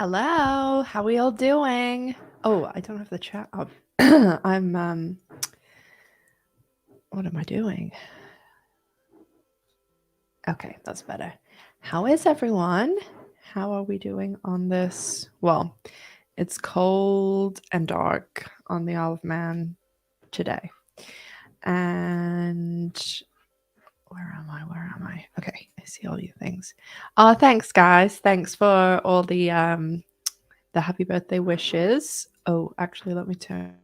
Hello, how we all doing? Oh, I don't have the chat up. I'm what am I doing? Okay, that's better. How is everyone? How are we doing on this? Well, it's cold and dark on the Isle of Man today. And where am I? Where am I? Okay, I see all you things. Thanks guys. Thanks for all the happy birthday wishes. Oh, actually let me turn.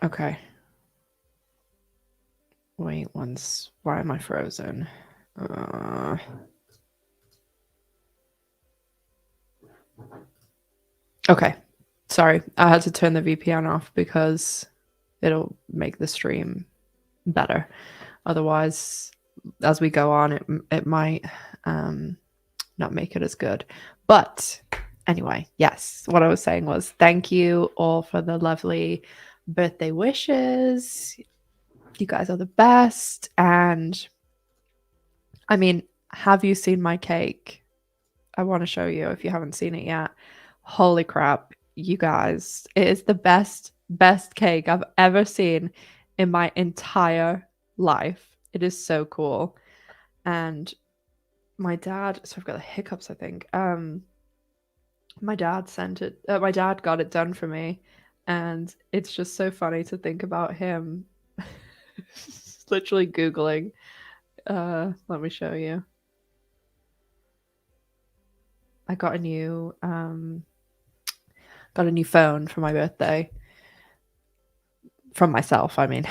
Okay. Wait, why am I frozen? Uh, okay. Sorry. I had to turn the VPN off because it'll make the stream better. Otherwise, as we go on, it might not make it as good. But anyway, yes, what I was saying was thank you all for the lovely birthday wishes. You guys are the best. And I mean, have you seen my cake? I want to show you if you haven't seen it yet. Holy crap, you guys. It is the best cake I've ever seen in my entire life. It is so cool. And my dad, so I've got the hiccups, I think. My dad my dad got it done for me, and it's just so funny to think about him literally Googling. Let me show you. I got a new phone for my birthday. From myself, I mean.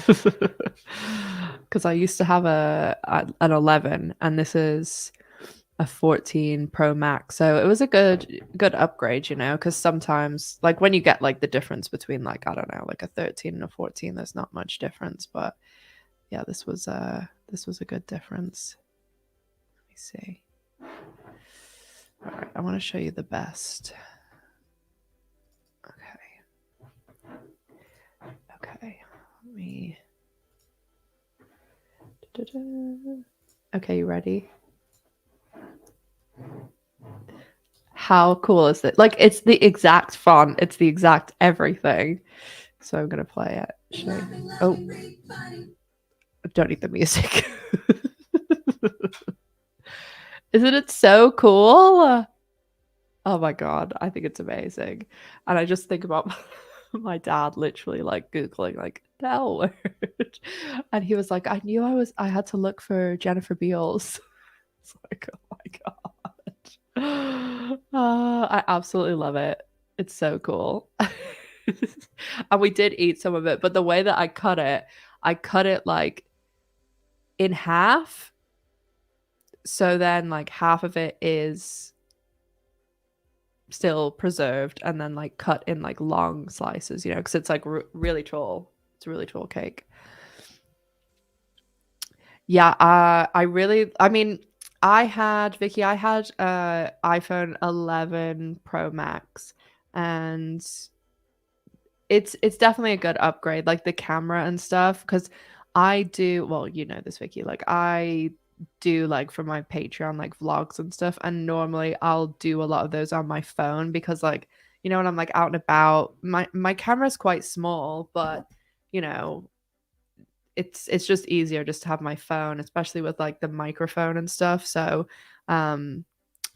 Because I used to have an 11 and this is a 14 Pro Max. So it was a good upgrade, you know, because sometimes like when you get like the difference between like, I don't know, like a 13 and a 14, there's not much difference. But yeah, this was a good difference. Let me see. All right, I want to show you the best. Okay, let me. Okay, you ready? How cool is it? Like, it's the exact font, it's the exact everything. So I'm gonna play it. Oh, don't need the music. Isn't it so cool? Oh my god, I think it's amazing. And I just think about my dad literally like Googling like the L word. And he was like, I had to look for Jennifer Beals. It's like, oh my god. I absolutely love it. It's so cool. And we did eat some of it, but the way that I cut it like in half. So then like half of it is still preserved and then like cut in like long slices, you know, because it's like really tall. It's a really tall cake. Yeah, I mean, I had iPhone 11 Pro Max, and it's definitely a good upgrade, like the camera and stuff. Because I do, well, you know this, Vicky, like I do like for my Patreon like vlogs and stuff, and normally I'll do a lot of those on my phone because like, you know, when I'm like out and about, my camera's quite small, but you know, it's just easier just to have my phone, especially with like the microphone and stuff. So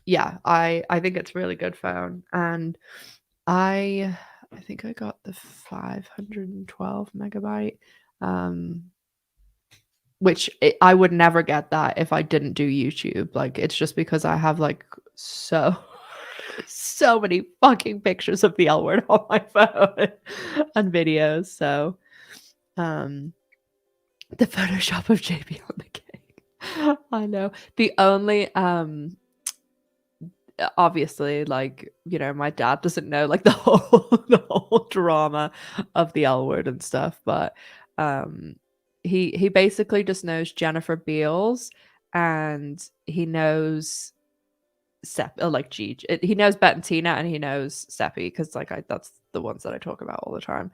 yeah, I think it's a really good phone. And I think I got the 512 megabyte, um, which I would never get that if I didn't do YouTube. Like, it's just because I have like so so many fucking pictures of the L word on my phone and videos. So, the Photoshop of JB on the cake. I know. The only obviously, like, you know, my dad doesn't know like the whole the whole drama of the L word and stuff, but he basically just knows Jennifer Beals, and he knows like Gigi. He knows Bet and Tina, and he knows Seppi because like that's the ones that I talk about all the time.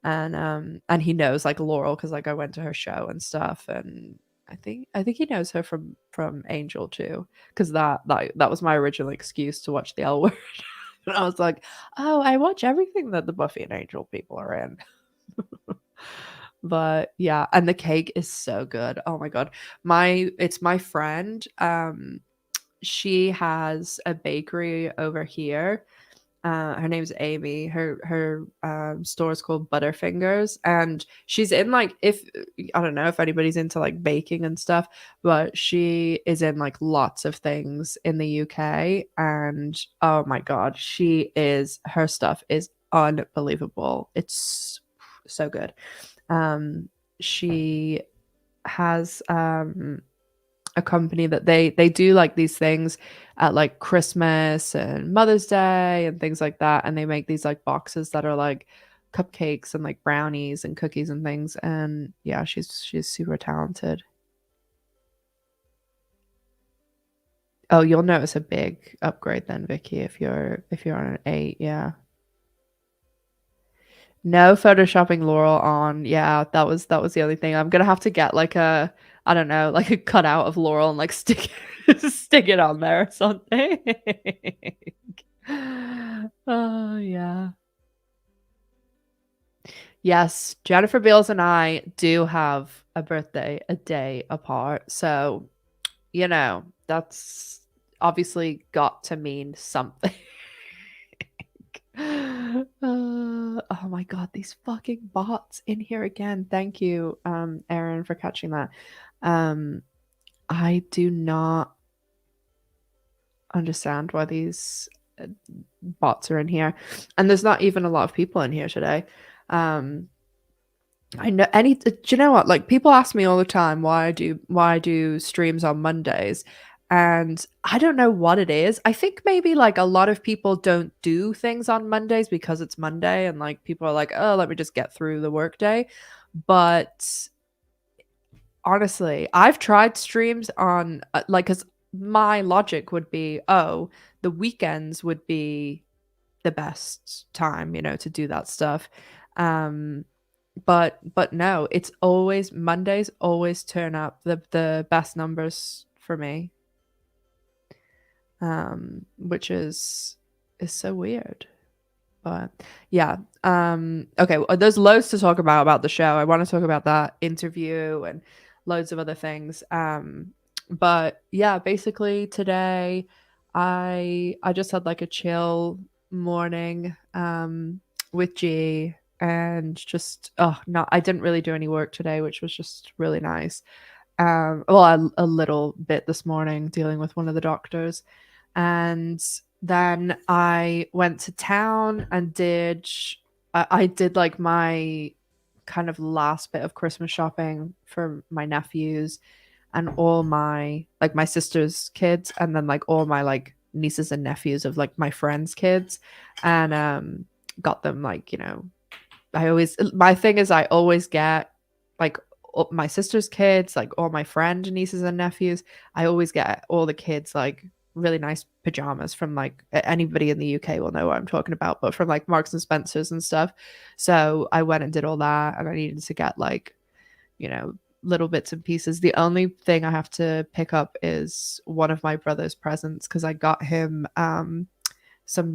And he knows like Laurel because like I went to her show and stuff, and I think he knows her from Angel too, because that was my original excuse to watch the L Word. And I was like, oh, I watch everything that the Buffy and Angel people are in. But yeah, and the cake is so good. Oh my god. It's my friend. She has a bakery over here. Her name's Amy. Her store is called Butterfingers, and she's in like, if I don't know if anybody's into like baking and stuff, but she is in like lots of things in the UK, and oh my god, her stuff is unbelievable. It's so good. She has a company that they do like these things at like Christmas and Mother's Day and things like that, and they make these like boxes that are like cupcakes and like brownies and cookies and things. And yeah, she's super talented. Oh, you'll notice a big upgrade then, Vicky, if you're on an 8. Yeah. No photoshopping Laurel on. Yeah, that was the only thing. I'm gonna have to get like a, I don't know, like a cutout of Laurel and like stick stick it on there or something. Oh yeah. Yes, Jennifer Beals and I do have a birthday a day apart. So, that's obviously got to mean something. Oh my god, these fucking bots in here again. Thank you, Aaron, for catching that. Um, I do not understand why these uh, bots are in here, and there's not even a lot of people in here today. Um, I know do you know what? Like people ask me all the time why I do streams on Mondays. And I don't know what it is. I think maybe like a lot of people don't do things on Mondays because it's Monday and like people are like, "Oh, let me just get through the workday." But honestly, I've tried streams on like, cuz my logic would be, "Oh, the weekends would be the best time, to do that stuff." Um but no, it's always Mondays always turn up the best numbers for me, which is so weird. But yeah, okay, well, there's loads to talk about the show. I want to talk about that interview and loads of other things. But yeah, basically today I just had like a chill morning with G, and just, oh no, I didn't really do any work today, which was just really nice. Well, a little bit this morning dealing with one of the doctors. And then I went to town and I did like my kind of last bit of Christmas shopping for my nephews and all my sister's kids, and then like all my like nieces and nephews of like my friends' kids. And got them like, my thing is I always get like my sister's kids, like all my friend nieces and nephews. I always get all the kids like really nice pajamas from like anybody in the UK will know what I'm talking about, but from like Marks and Spencers and stuff. So I went and did all that, and I needed to get like, you know, little bits and pieces. The only thing I have to pick up is one of my brother's presents, because I got him some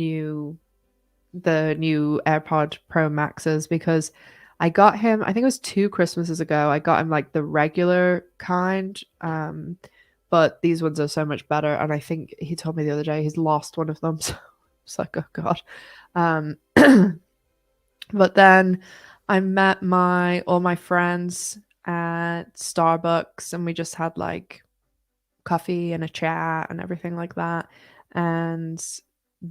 the new AirPod Pro Maxes, because I got him, I think it was 2 Christmases ago, I got him like the regular kind. But these ones are so much better. And I think he told me the other day he's lost one of them. So it's like, oh God. Um, but then I met all my friends at Starbucks, and we just had like coffee and a chat and everything like that. And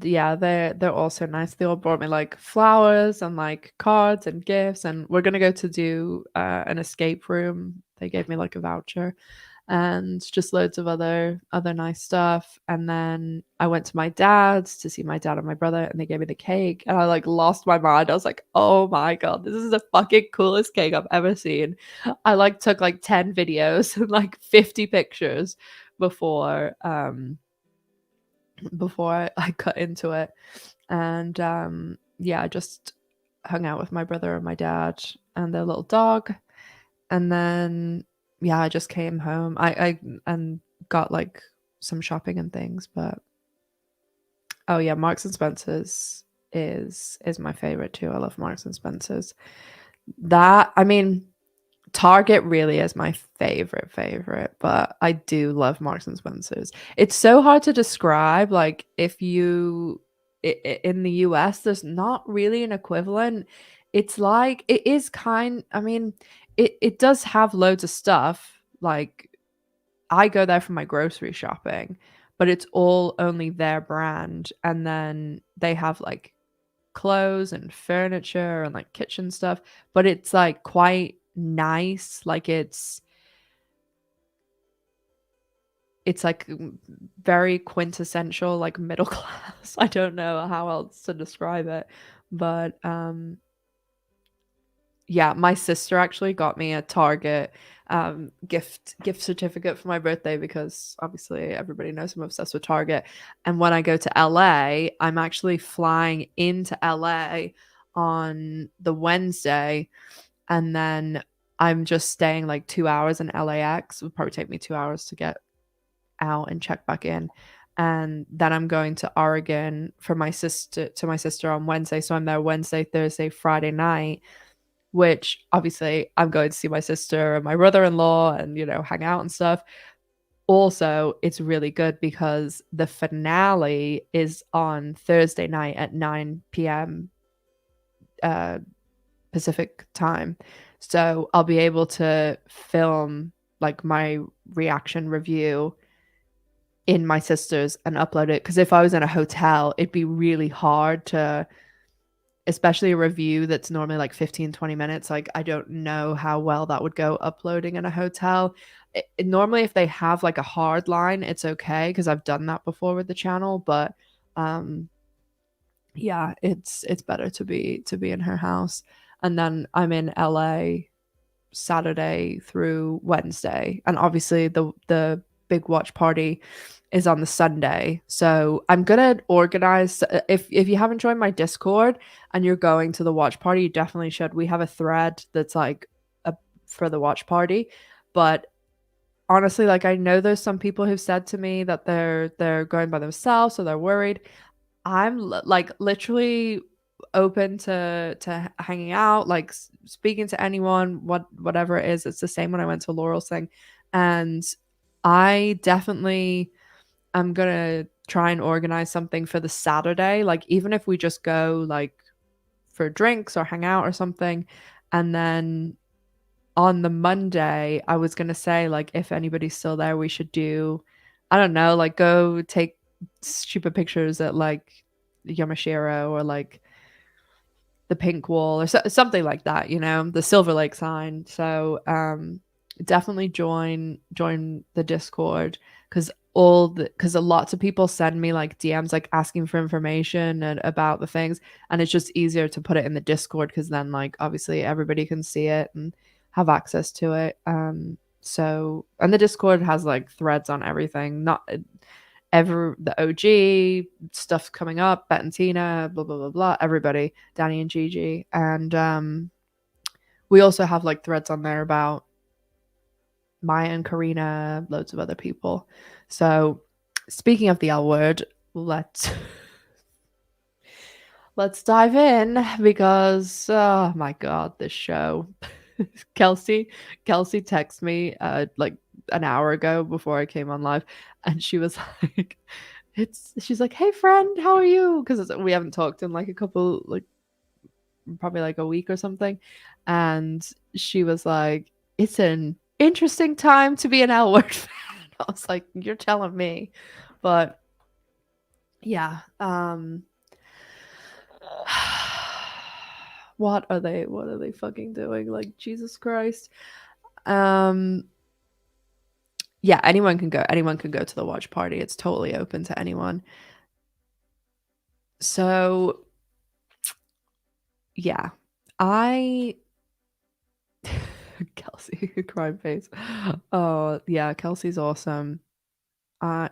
yeah, they're also nice. They all brought me like flowers and like cards and gifts, and we're gonna go to do an escape room. They gave me like a voucher and just loads of other nice stuff. And then I went to my dad's to see my dad and my brother, and they gave me the cake, and I like lost my mind. I was like, oh my God, this is the fucking coolest cake I've ever seen. I like took like 10 videos and like 50 pictures before before I cut into it. And yeah, I just hung out with my brother and my dad and their little dog. And then yeah, I just came home. I and got like some shopping and things, but oh yeah, Marks and Spencer's is my favorite too. I love Marks and Spencer's. That I mean, Target really is my favorite, but I do love Marks and Spencer's. It's so hard to describe. Like if you in the US, there's not really an equivalent. It's like it is kind. I mean, it does have loads of stuff. Like I go there for my grocery shopping, but it's all only their brand, and then they have like clothes and furniture and like kitchen stuff, but it's like quite nice. Like it's like very quintessential like middle class. I don't know how else to describe it, but yeah, my sister actually got me a Target gift certificate for my birthday because obviously everybody knows I'm obsessed with Target. And when I go to LA, I'm actually flying into LA on the Wednesday, and then I'm just staying like 2 hours in LAX. It would probably take me 2 hours to get out and check back in. And then I'm going to Oregon for my sister on Wednesday. So I'm there Wednesday, Thursday, Friday night, which obviously I'm going to see my sister and my brother-in-law and, hang out and stuff. Also, it's really good because the finale is on Thursday night at 9 p.m. Uh, Pacific time. So I'll be able to film like my reaction review in my sister's and upload it. Because if I was in a hotel, it'd be really hard to, especially a review that's normally like 15, 20 minutes. Like, I don't know how well that would go uploading in a hotel. Normally, if they have like a hard line, it's okay because I've done that before with the channel. But um, yeah, it's better to be in her house. And then I'm in LA Saturday through Wednesday. And obviously the big watch party is on the Sunday. So I'm gonna organize. If you haven't joined my Discord and you're going to the watch party, you definitely should. We have a thread that's like for the watch party. But honestly, like I know there's some people who've said to me that they're going by themselves, so they're worried. I'm like literally open to hanging out, like speaking to anyone, whatever it is. It's the same when I went to Laurel's thing, and I definitely am gonna try and organize something for the Saturday. Like even if we just go like for drinks or hang out or something, and then on the Monday, I was gonna say like if anybody's still there, we should do, I don't know, like go take stupid pictures at like Yamashiro or like the pink wall or something like that, the Silver Lake sign. So definitely join the Discord because because a lots of people send me like DMs like asking for information and about the things, and it's just easier to put it in the Discord because then like obviously everybody can see it and have access to it. So and the Discord has like threads on everything, not ever the OG stuff coming up, Bet and Tina, blah blah blah blah, everybody, Dani and Gigi, and we also have like threads on there about Maya and Karina, loads of other people. So speaking of the L word, let's dive in because oh my god, this show. Kelsey, Kelsey texted me like an hour ago before I came on live, and she was like, she's like, "Hey friend, how are you?" Because we haven't talked in like a couple, like probably like a week or something, and she was like, "It's an interesting time to be an L Word fan." I was like, "You're telling me," but yeah, what are they fucking doing? Like Jesus Christ. Um yeah, anyone can go to the watch party. It's totally open to anyone. So yeah, I Kelsey crime face. Oh yeah, Kelsey's awesome.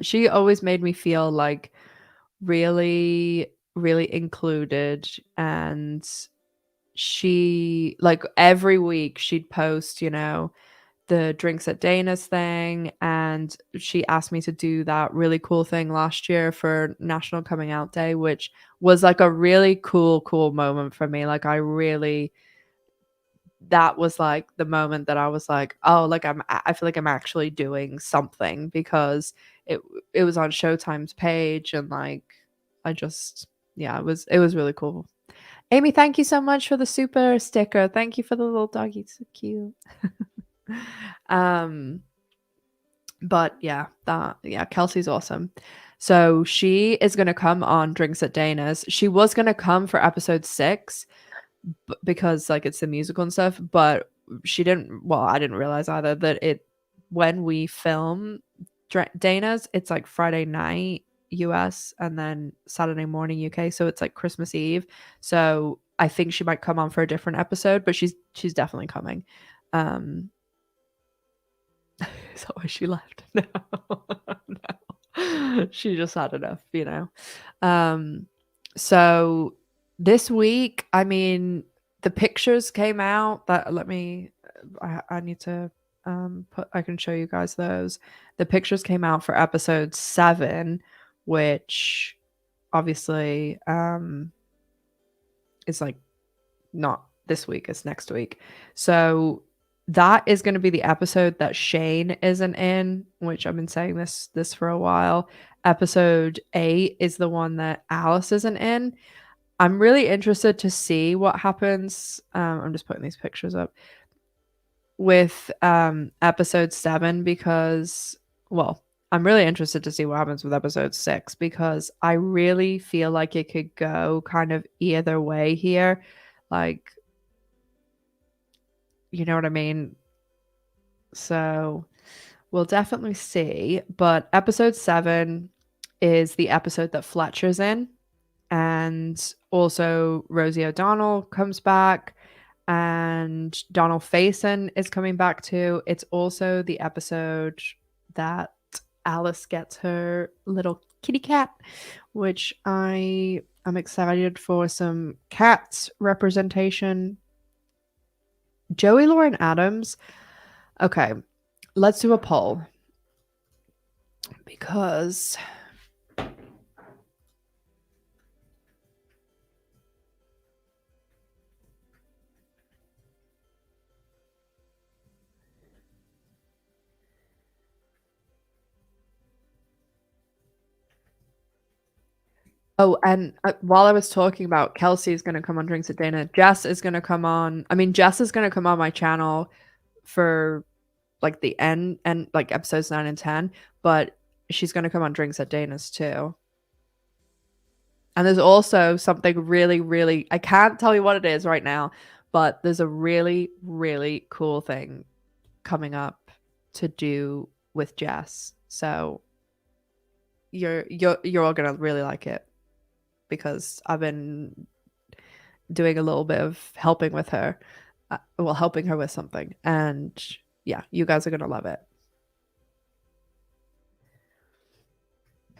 She always made me feel like really, really included, and she like every week she'd post, the drinks at Dana's thing, and she asked me to do that really cool thing last year for National Coming Out Day, which was like a really cool moment for me. Like that was like the moment that I was like, oh, like I feel like I'm actually doing something, because it it was on Showtime's page, and like I just yeah, it was really cool. Amy, thank you so much for the super sticker. Thank you for the little doggy. It's so cute. um but yeah, Kelsey's awesome. So she is going to come on Drinks at Dana's. She was going to come for episode 6, because like it's the musical and stuff, but she didn't, well, I didn't realize either that when we film Dana's, it's like Friday night US and then Saturday morning UK, so it's like Christmas Eve. So I think she might come on for a different episode, but she's definitely coming. um is that why she left? No. No, she just had enough. um so this week, I mean, the pictures came out. That let me I need to I can show you guys those. The pictures came out for episode 7, which obviously is like not this week, it's next week. So that is going to be the episode that Shane isn't in, which I've been saying this for a while. Episode 8 is the one that Alice isn't in. I'm really interested to see what happens. I'm just putting these pictures up with episode 7, because, well, I'm really interested to see what happens with episode 6, because I really feel like it could go kind of either way here. Like, you know what I mean? So we'll definitely see. But episode 7 is the episode that Fletcher's in. And also Rosie O'Donnell comes back, and Donald Faison is coming back too. It's also the episode that Alice gets her little kitty cat, which I'm excited for some cat representation. Joey Lauren Adams. Okay, let's do a poll, because oh, and while I was talking about Kelsey is going to come on Drinks at Dana, Jess is going to come on. I mean, Jess is going to come on my channel for like the end and like episodes 9 and 10, but she's going to come on Drinks at Dana's too. And there's also something really, really, I can't tell you what it is right now, but there's a really, really cool thing coming up to do with Jess. So you're all gonna really like it, because I've been doing a little bit of helping with her, helping her with something, and yeah, you guys are gonna love it.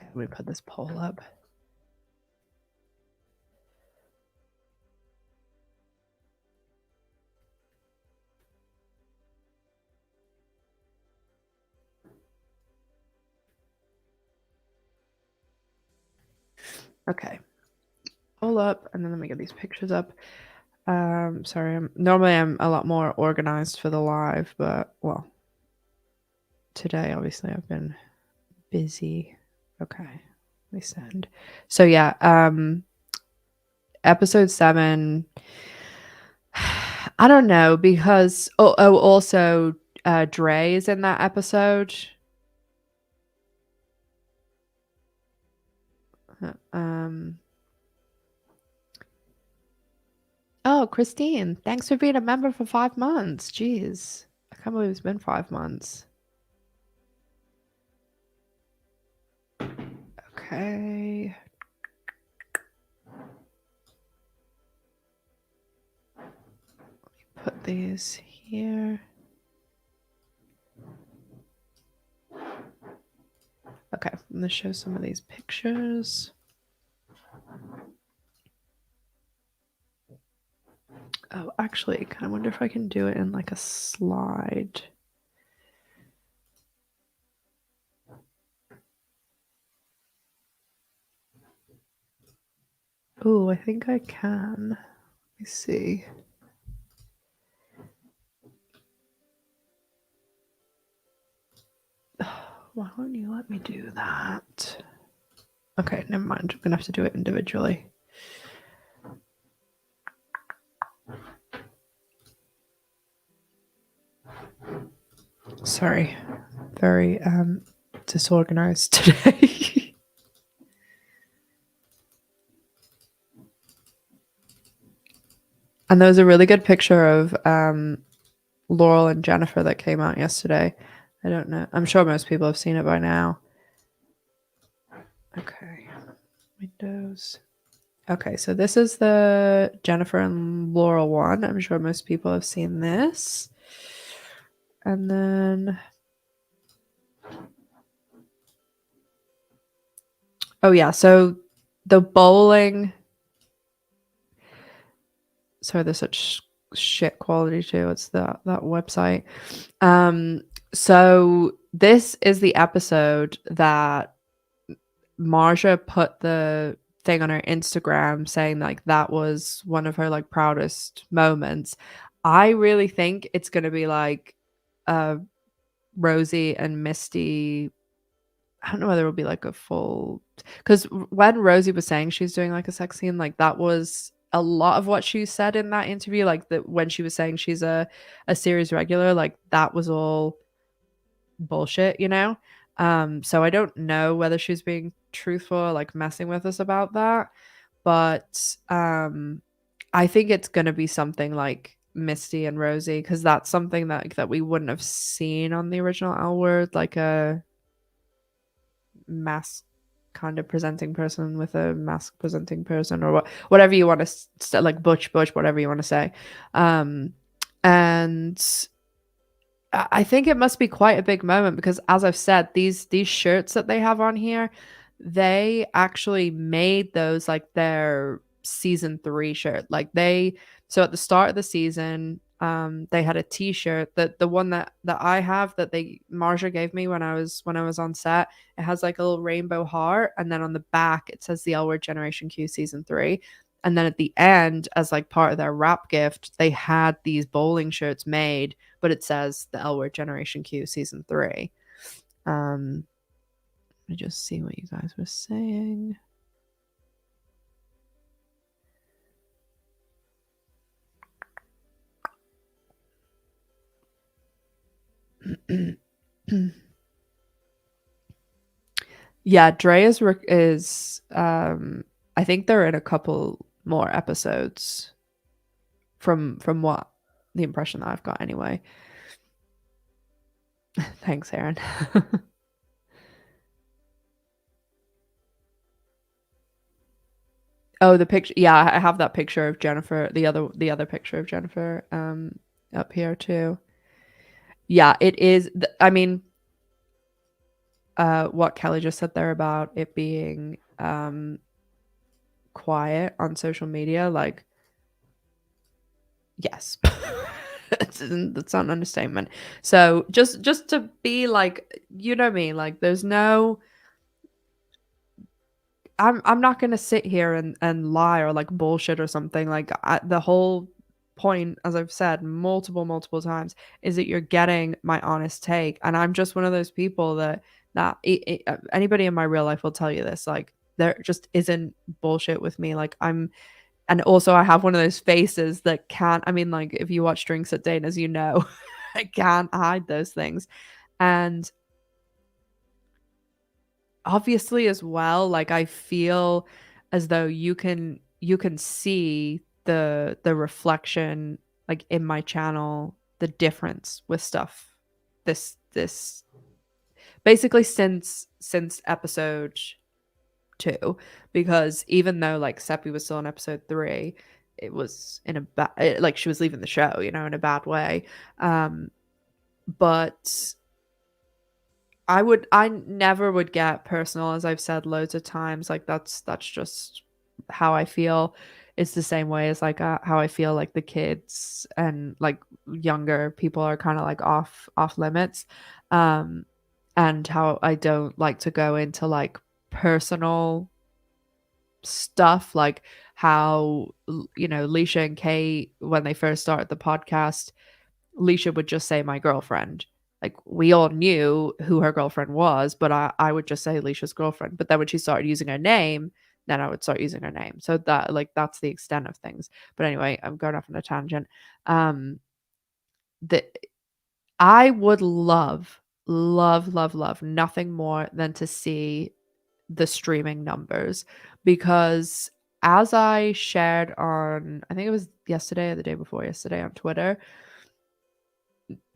Let me put this poll up. Okay, poll up, and then let me get these pictures up. Sorry, I'm a lot more organized for the live, but well, today obviously I've been busy. Okay, we send. So yeah, episode 7. I don't know, because also Dre is in that episode. Um Oh, Christine, thanks for being a member for 5 months. Jeez. I can't believe it's been 5 months. Okay. Put these here. Okay, I'm gonna show some of these pictures. Oh, actually, I wonder if I can do it in like a slide. Oh, I think I can. Let me see. Why won't you let me do that? Okay, never mind. I'm gonna have to do it individually. Sorry, very disorganized today. And there was a really good picture of Laurel and Jennifer that came out yesterday. I don't know. I'm sure most people have seen it by now. Okay. Windows. Okay, so this is the Jennifer and Laurel one. I'm sure most people have seen this. And then oh yeah, so the bowling. Sorry, there's such shit quality too. It's that website. So this is the episode that Marja put the thing on her Instagram saying like that was one of her like proudest moments. I really think it's gonna be like Rosie and Misty. I don't know whether it'll be like a full because when Rosie was saying she's doing like a sex scene, like that was a lot of what she said in that interview. Like that when she was saying she's a series regular, like that was all bullshit, you know? So I don't know whether she's being truthful or like messing with us about that. But I think it's gonna be something like Misty and Rosie, because that's something that we wouldn't have seen on the original L Word, like a mask kind of presenting person with a mask presenting person, or whatever you want to like butch, whatever you want to say. And I think it must be quite a big moment because, as I've said, these shirts that they have on here, they actually made those like their season 3 shirt. Like so at the start of the season, they had a T-shirt that the one that I have that they Marja gave me when I was on set. It has like a little rainbow heart, and then on the back it says the L Word Generation Q season 3. And then at the end, as like part of their wrap gift, they had these bowling shirts made, but it says the L Word Generation Q season 3. Let me just see what you guys were saying. Yeah, Dre is I think they're in a couple more episodes from what the impression that I've got anyway. Thanks, Aaron. Oh, the picture. Yeah, I have that picture of Jennifer, the other picture of Jennifer up here too. Yeah, it is I mean, what Kelly just said there about it being quiet on social media, like yes. That's not an understatement. So just to be like, you know me, like there's no I'm not gonna sit here and lie or like bullshit or something. Like the whole point, as I've said multiple times, is that you're getting my honest take, and I'm just one of those people that anybody in my real life will tell you this. Like there just isn't bullshit with me. Like and also I have one of those faces that can't. I mean, like if you watch Drinks at Dana's, you know, I can't hide those things, and obviously as well, like I feel as though you can see the reflection like in my channel, the difference with stuff this basically since episode 2, because even though like Seppi was still in episode 3, it was in a bad, like she was leaving the show, you know, in a bad way. But I never would get personal, as I've said loads of times. Like that's just how I feel is the same way as like how I feel like the kids and like younger people are kind of like off limits. Um and how I don't like to go into like personal stuff, like how Leisha and Kate, when they first started the podcast, Leisha would just say my girlfriend. Like we all knew who her girlfriend was, but I would just say Leisha's girlfriend. But then when she started using her name, then I would start using her name. So that like that's the extent of things. But anyway, I'm going off on a tangent. The I would love nothing more than to see the streaming numbers, because as I shared on, I think it was yesterday or the day before yesterday on Twitter,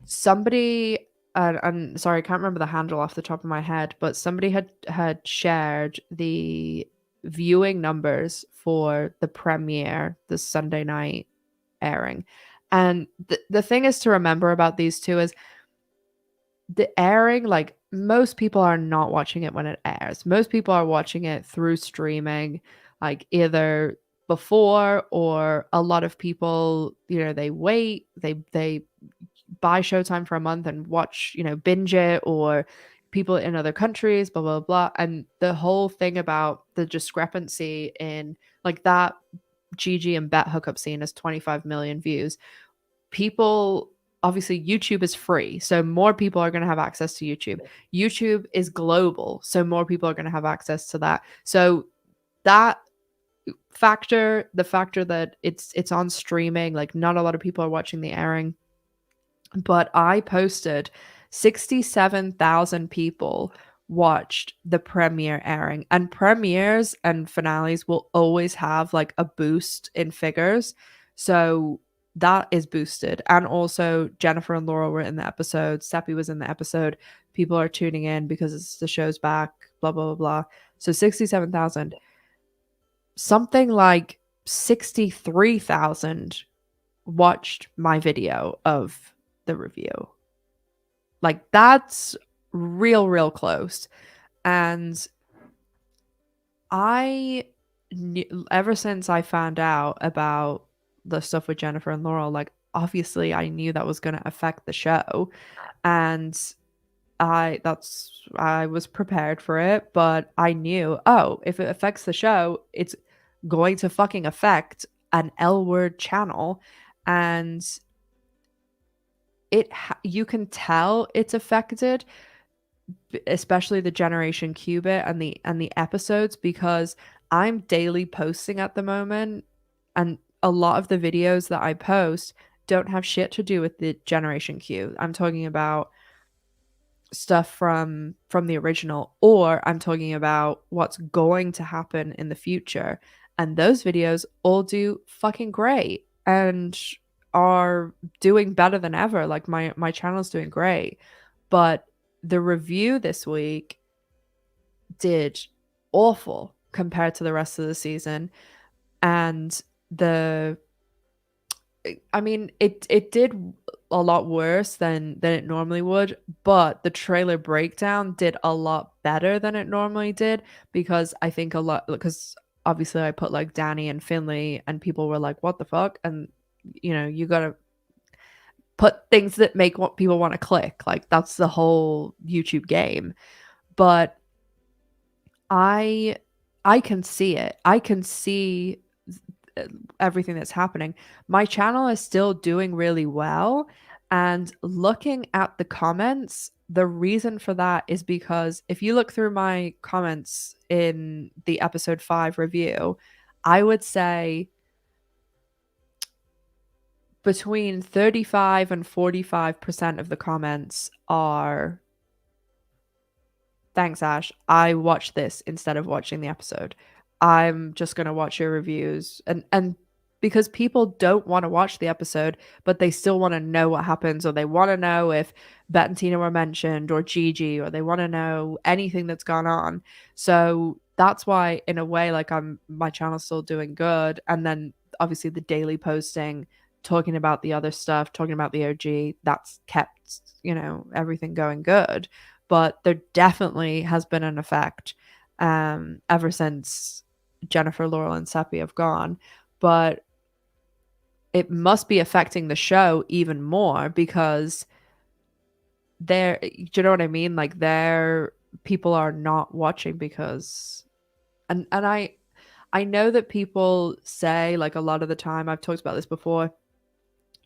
somebody, I'm sorry, I can't remember the handle off the top of my head, but somebody had shared the viewing numbers for the premiere, the Sunday night airing. And the thing is to remember about these two is the airing, like most people are not watching it when it airs. Most people are watching it through streaming, like either before, or a lot of people, they wait, they buy Showtime for a month and watch, binge it, or people in other countries, blah blah blah. And the whole thing about the discrepancy in like that Gigi and Bet hookup scene is 25 million views. People, obviously YouTube is free, so more people are going to have access to YouTube is global, so more people are going to have access to that. So that factor, the factor that it's on streaming, like not a lot of people are watching the airing, but I posted 67,000 people watched the premiere airing, and premieres and finales will always have like a boost in figures. So that is boosted. And also Jennifer and Laura were in the episode, Seppi was in the episode. People are tuning in because it's the show's back, blah blah blah blah. So 67,000. Something like 63,000 watched my video of the review. Like that's real close. And I knew, ever since I found out about the stuff with Jennifer and Laurel, like obviously I knew that was going to affect the show, and I was prepared for it, but I knew, oh, if it affects the show, it's going to fucking affect an L word channel. And you can tell it's affected, especially the Generation Q bit and the episodes, because I'm daily posting at the moment, and a lot of the videos that I post don't have shit to do with the Generation Q. I'm talking about stuff from the original, or I'm talking about what's going to happen in the future. And those videos all do fucking great and are doing better than ever. Like my channel's doing great. But the review this week did awful compared to the rest of the season. And the I mean, it did a lot worse than it normally would, but the trailer breakdown did a lot better than it normally did, because I think a lot, because obviously I put like Dani and Finley and people were like, what the fuck? And you gotta put things that make what people want to click. Like that's the whole YouTube game. But I I can see it. I can see everything that's happening. My channel is still doing really well. And looking at the comments, the reason for that is because if you look through my comments in the episode 5 review, I would say between 35 and 45% of the comments are, thanks, Ash, I watched this instead of watching the episode. I'm just going to watch your reviews. And because people don't want to watch the episode, but they still want to know what happens, or they want to know if Bet and Tina were mentioned, or Gigi, or they want to know anything that's gone on. So that's why, in a way, like my channel's still doing good. And then obviously the daily posting, talking about the other stuff, talking about the OG, that's kept, everything going good. But there definitely has been an effect ever since Jennifer, Laurel, and Seppi have gone, but it must be affecting the show even more because they're, do you know what I mean? Like their people are not watching because, and I know that people say, like, a lot of the time, I've talked about this before,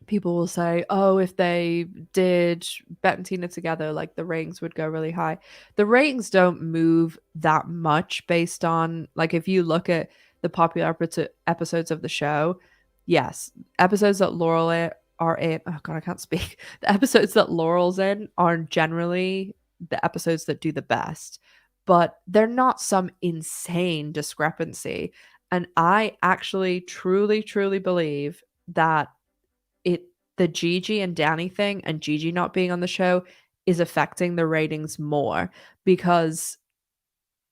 people will say, oh, if they did Bet and Tina together, like the ratings would go really high. The ratings don't move that much based on, like, if you look at the popular episodes of the show, yes, episodes that are in, oh God, I can't speak. The episodes that Laurel's in are generally the episodes that do the best, but they're not some insane discrepancy. And I actually truly, truly believe that it the Gigi and Danny thing and Gigi not being on the show is affecting the ratings more because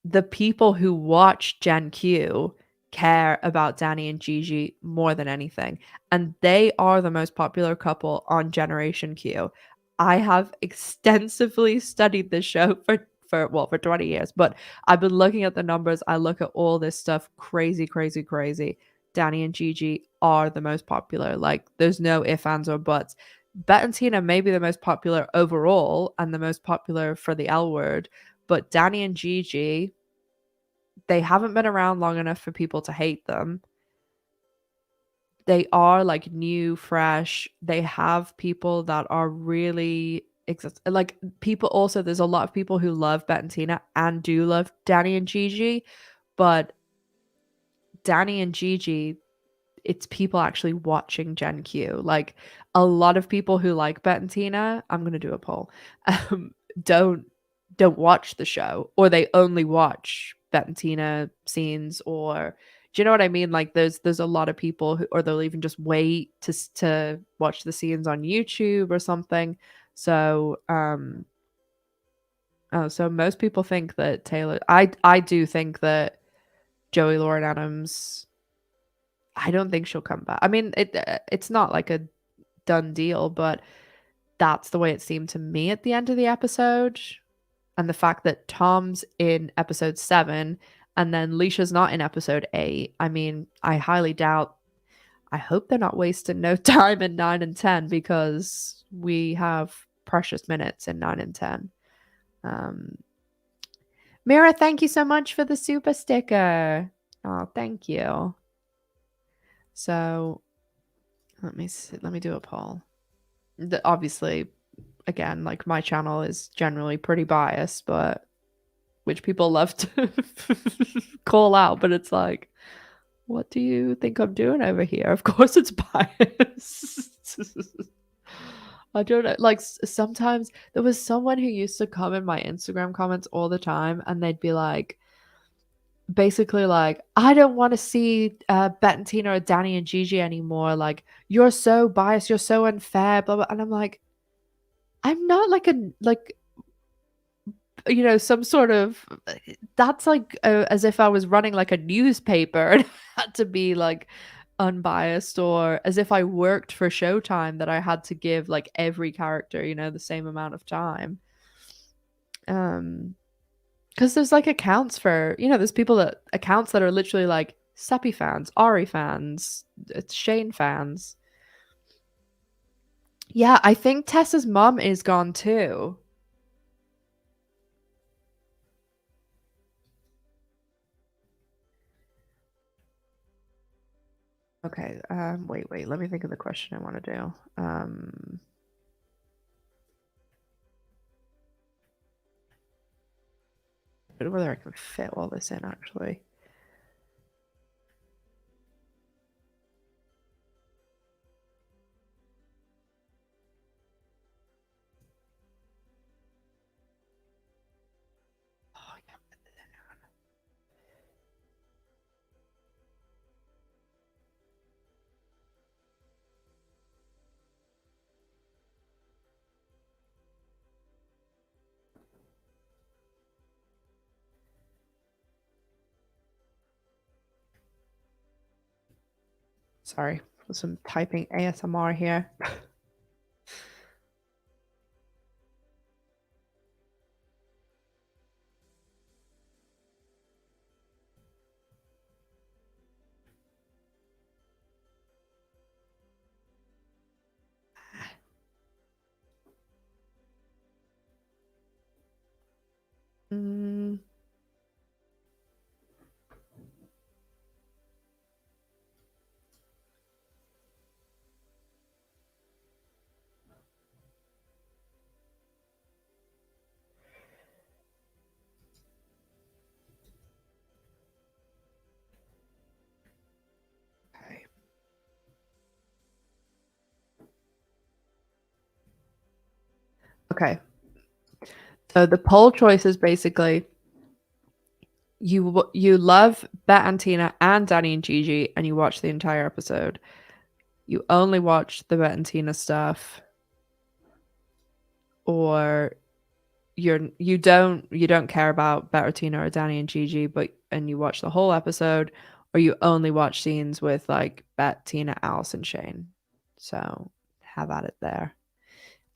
the people who watch Gen Q care about Danny and Gigi more than anything. And they are the most popular couple on Generation Q. I have extensively studied this show for 20 years, but I've been looking at the numbers. I look at all this stuff crazy, crazy, crazy. Danny and Gigi are the most popular. Like, there's no ifs, ands, or buts. Bet and Tina may be the most popular overall and the most popular for the L word, but Danny and Gigi, they haven't been around long enough for people to hate them. They are like new, fresh. They have people that are really like people. Also, there's a lot of people who love Bet and Tina and do love Danny and Gigi, but Danny and Gigi, it's people actually watching Gen Q. Like a lot of people who like Bet and Tina, I'm gonna do a poll, um, don't don't watch the show, or they only watch Bet and Tina scenes, or do you know what I mean? Like there's a lot of people who, or they'll even just wait to watch the scenes on YouTube or something. So oh, so most people think that Taylor. I do think that Joey Lauren Adams, I don't think she'll come back. I mean, it's not like a done deal, but that's the way it seemed to me at the end of the episode. And the fact that Tom's in episode 7 and then Leisha's not in episode 8. I mean, I highly doubt. I hope they're not wasting no time in 9 and 10 because we have precious minutes in 9 and 10. Mira, thank you so much for the super sticker. Oh, thank you. So let me see, let me do a poll. Obviously, again, like my channel is generally pretty biased, but which people love to call out, but it's like, what do you think I'm doing over here? Of course it's biased. I don't know. Like sometimes there was someone who used to come in my Instagram comments all the time and they'd be like, basically like, I don't want to see Bet and Tina or Danny and Gigi anymore. Like, you're so biased, you're so unfair, blah blah. And I'm like, I'm not like a like some sort of, that's like as if I was running like a newspaper and had to be like unbiased, or as if I worked for Showtime that I had to give like every character, the same amount of time. Because there's like accounts for, there's people that accounts that are literally like Seppi fans, Ari fans, Shane fans. Yeah, I think Tessa's mom is gone too. Okay, wait, let me think of the question I want to do. I don't know whether I can fit all this in, actually. Oh, yeah. Sorry for some typing ASMR here. Okay. So the poll choice is basically you love Bet and Tina and Danny and Gigi, and you watch the entire episode. You only watch the Bet and Tina stuff, or you don't care about Bettina or Danny and Gigi, but and you watch the whole episode, or you only watch scenes with like Bet, Tina, Alice, and Shane. So have at it there.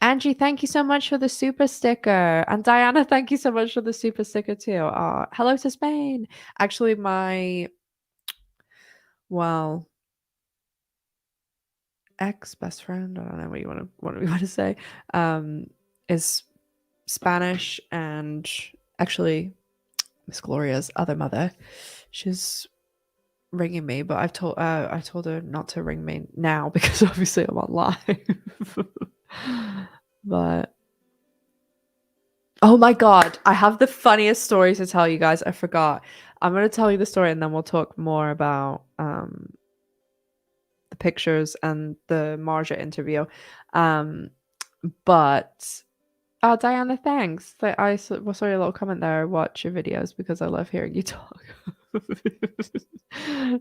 Angie, thank you so much for the super sticker. And Diana, thank you so much for the super sticker too. Hello to Spain. Actually, my well, ex best friend, I don't know what we want to say, is Spanish, and actually Miss Gloria's other mother. She's ringing me, but I told her not to ring me now because obviously I'm on live. But oh my god, I have the funniest story to tell you guys. I forgot. I'm gonna tell you the story and then we'll talk more about the pictures and the Marja interview. Um, but Diana, thanks. I saw your little comment there. I watch your videos because I love hearing you talk.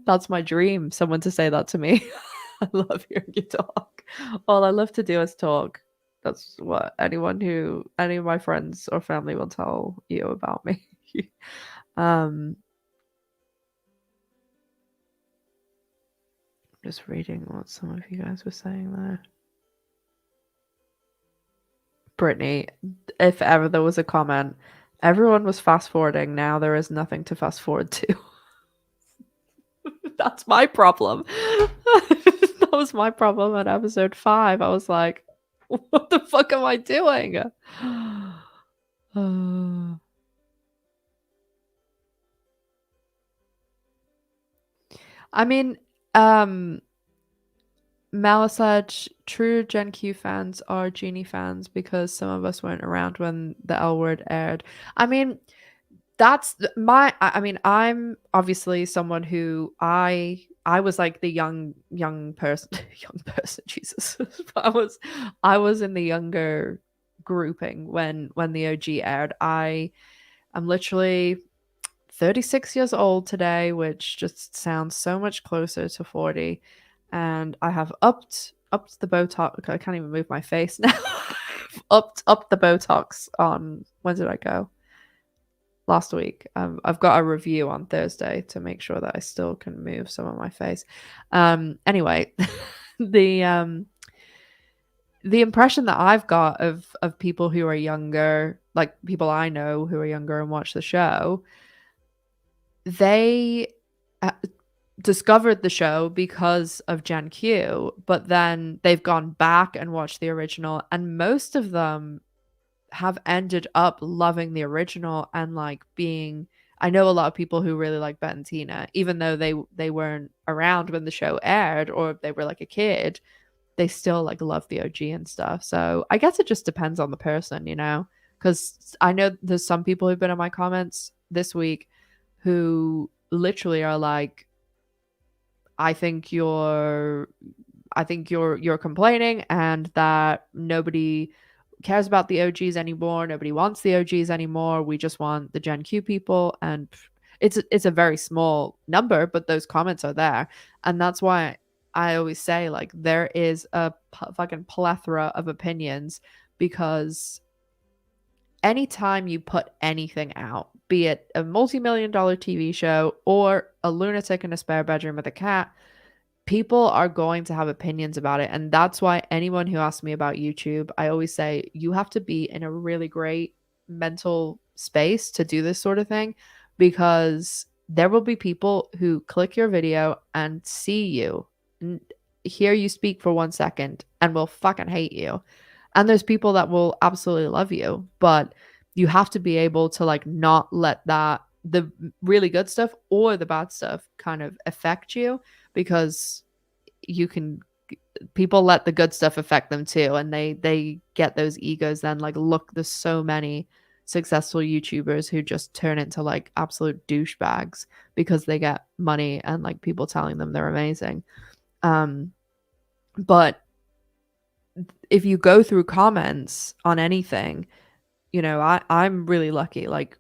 That's my dream. Someone to say that to me. I love hearing you talk. All I love to do is talk. That's what any of my friends or family will tell you about me. um, just reading what some of you guys were saying there. Brittany, if ever there was a comment, everyone was fast forwarding. Now there is nothing to fast forward to. That's my problem. That was my problem at episode 5. I was like, what the fuck am I doing? I mean, Mala said true Gen Q fans are Genie fans because some of us weren't around when the L word aired. I mean, that's I mean, I'm obviously someone who I was like the young person young person, Jesus. I was in the younger grouping when the OG aired. I am literally 36 years old today, which just sounds so much closer to 40. And I have upped the Botox. I can't even move my face now. upped the Botox on, when did I go? Last week. I've got a review on Thursday to make sure that I still can move some of my face. Anyway, the the impression that I've got of people who are younger, like people I know who are younger and watch the show, they uh, discovered the show because of Gen Q, but then they've gone back and watched the original, and most of them have ended up loving the original and like being. I know a lot of people who really like Bet and Tina, even though they weren't around when the show aired or they were like a kid, they still like love the OG and stuff. So I guess it just depends on the person, you know? Because I know there's some people who've been in my comments this week who literally are like, I think you're complaining and that nobody cares about the OGs anymore. Nobody wants the OGs anymore. We just want the Gen Q people. And it's a very small number, but those comments are there. And that's why I always say like there is a fucking plethora of opinions, because anytime you put anything out, be it a multi-million dollar TV show or a lunatic in a spare bedroom with a cat, people are going to have opinions about it. And that's why anyone who asks me about YouTube, I always say you have to be in a really great mental space to do this sort of thing, because there will be people who click your video and see you and hear you speak for 1 second and will fucking hate you. And there's people that will absolutely love you, but you have to be able to like not let that, the really good stuff or the bad stuff, kind of affect you, because you can, people let the good stuff affect them too, and they get those egos. Then like, look, there's so many successful YouTubers who just turn into like absolute douchebags because they get money and like people telling them they're amazing. But if you go through comments on anything, I'm really lucky. Like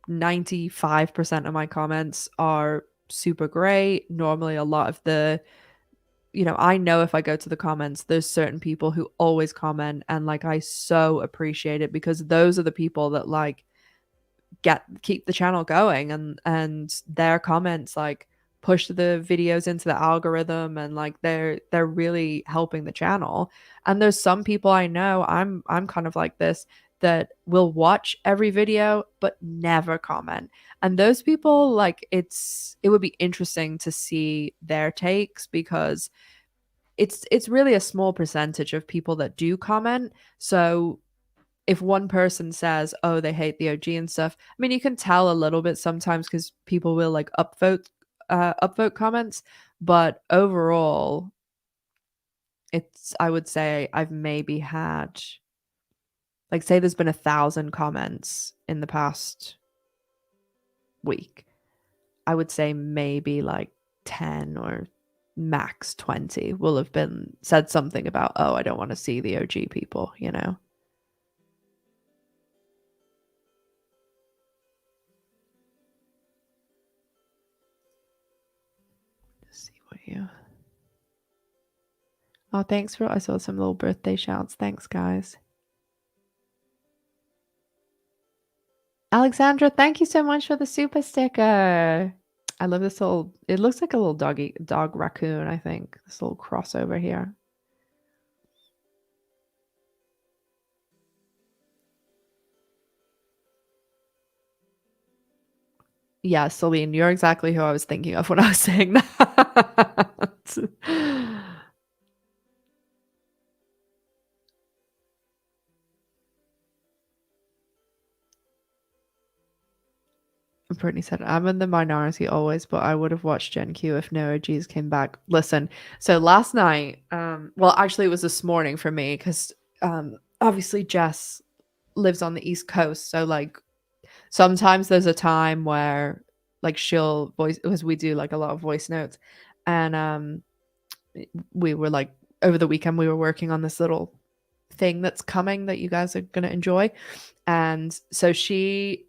95% of my comments are super great. Normally a lot of the I know if I go to the comments, there's certain people who always comment, and like I so appreciate it because those are the people that like keep the channel going, and their comments like push the videos into the algorithm, and like they're really helping the channel. And there's some people I know, I'm kind of like this, that will watch every video but never comment. And those people, like, it would be interesting to see their takes, because it's really a small percentage of people that do comment. So if one person says, "Oh, they hate the OG and stuff," I mean, you can tell a little bit sometimes because people will like upvote comments. But overall, I would say I've maybe had, like, say there's been 1,000 comments in the past week. I would say maybe like 10 or max 20 will have been said something about, "Oh, I don't want to see the OG people," you know? Let's see what you. Oh, thanks for. I saw some little birthday shouts. Thanks, guys. Alexandra, thank you so much for the super sticker. I love this little. It looks like a little dog raccoon, I think. This little crossover here. Yeah, Celine, you're exactly who I was thinking of when I was saying that. Brittany said, "I'm in the minority always, but I would have watched Gen Q if no OGs came back." Listen, so last night, well, actually, it was this morning for me because obviously Jess lives on the East Coast, so like sometimes there's a time where like she'll voice, because we do like a lot of voice notes, and we were like over the weekend we were working on this little thing that's coming that you guys are gonna enjoy, and so she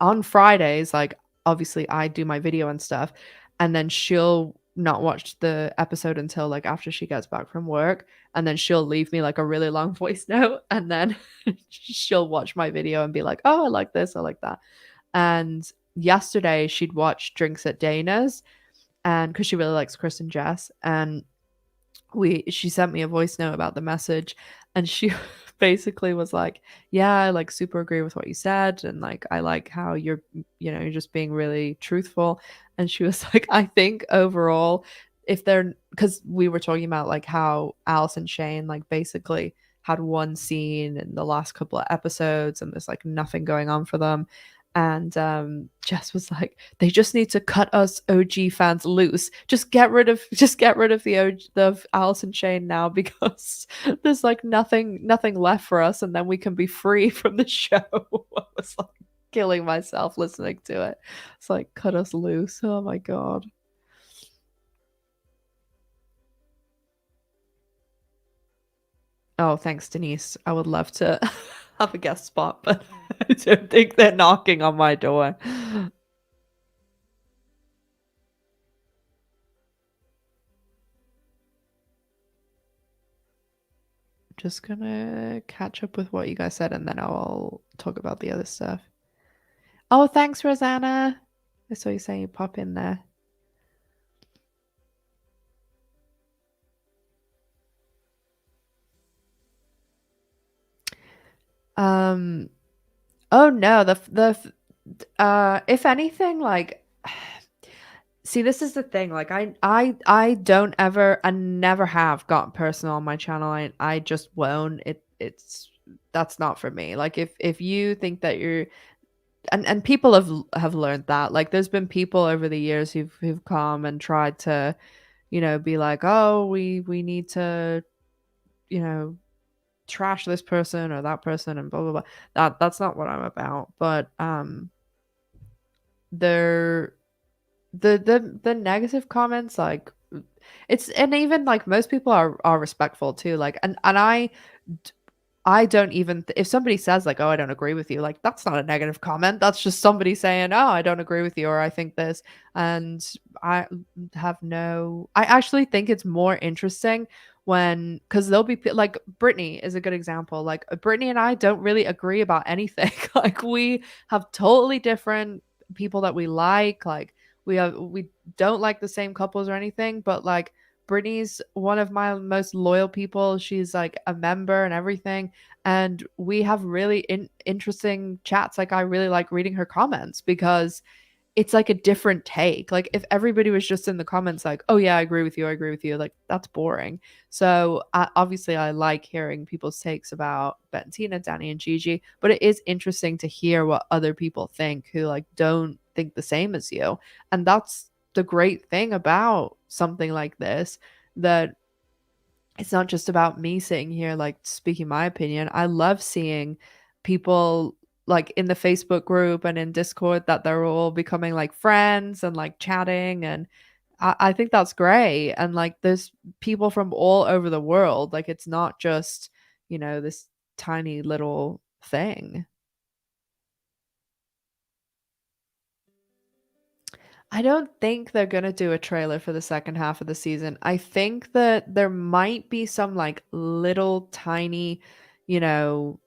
on Fridays, like, obviously I do my video and stuff, and then she'll not watch the episode until like after she gets back from work, and then she'll leave me like a really long voice note, and then she'll watch my video and be like, "Oh, I like this, I like that." And yesterday she'd watched Drinks at Dana's, and because she really likes Chris and Jess, and she sent me a voice note about the message, and she basically was like, "Yeah, I like super agree with what you said, and like I like how you're just being really truthful." And she was like, "I think overall, if they're, because we were talking about like how Alice and Shane like basically had one scene in the last couple of episodes and there's like nothing going on for them." And Jess was like, "They just need to cut us OG fans loose. Just get rid of the OG, of Alice and Shane now, because there's like nothing left for us, and then we can be free from the show." I was like killing myself listening to it. It's like, cut us loose. Oh my god. Oh, thanks, Denise. I would love to have a guest spot, but I don't think they're knocking on my door. Just gonna catch up with what you guys said, and then I'll talk about the other stuff. Oh, thanks, Rosanna. I saw you saying you pop in there. Um. Oh no. If anything, like, see, this is the thing. Like, I don't ever, and never have got personal on my channel. I just won't. That's not for me. Like, if you think that you're, and people have learned that. Like, there's been people over the years who've come and tried to, be like, "Oh, we need to, you know, trash this person or that person," and blah blah blah. That's not what I'm about. But there, the negative comments, like, it's and even, like, most people are respectful too, like, and I don't even if somebody says like, "Oh, I don't agree with you," like, that's not a negative comment. That's just somebody saying, "Oh, I don't agree with you," or "I think this." And I I actually think it's more interesting when because there'll be like Brittany is a good example. Like Brittany and I don't really agree about anything. Like we have totally different people that we like. Like we don't like the same couples or anything, but like Brittany's one of my most loyal people. She's like a member and everything, and we have really interesting chats. Like I really like reading her comments because it's like a different take. Like if everybody was just in the comments like, "Oh yeah, I agree with you. I agree with you." Like that's boring. So obviously I like hearing people's takes about Bet and Tina, Danny and Gigi, but it is interesting to hear what other people think who like don't think the same as you. And that's the great thing about something like this, that it's not just about me sitting here like speaking my opinion. I love seeing people like in the Facebook group and in Discord that they're all becoming like friends and like chatting, and I think that's great. And like there's people from all over the world. Like it's not just, this tiny little thing. I don't think they're gonna do a trailer for the second half of the season. I think that there might be some like little tiny, you know,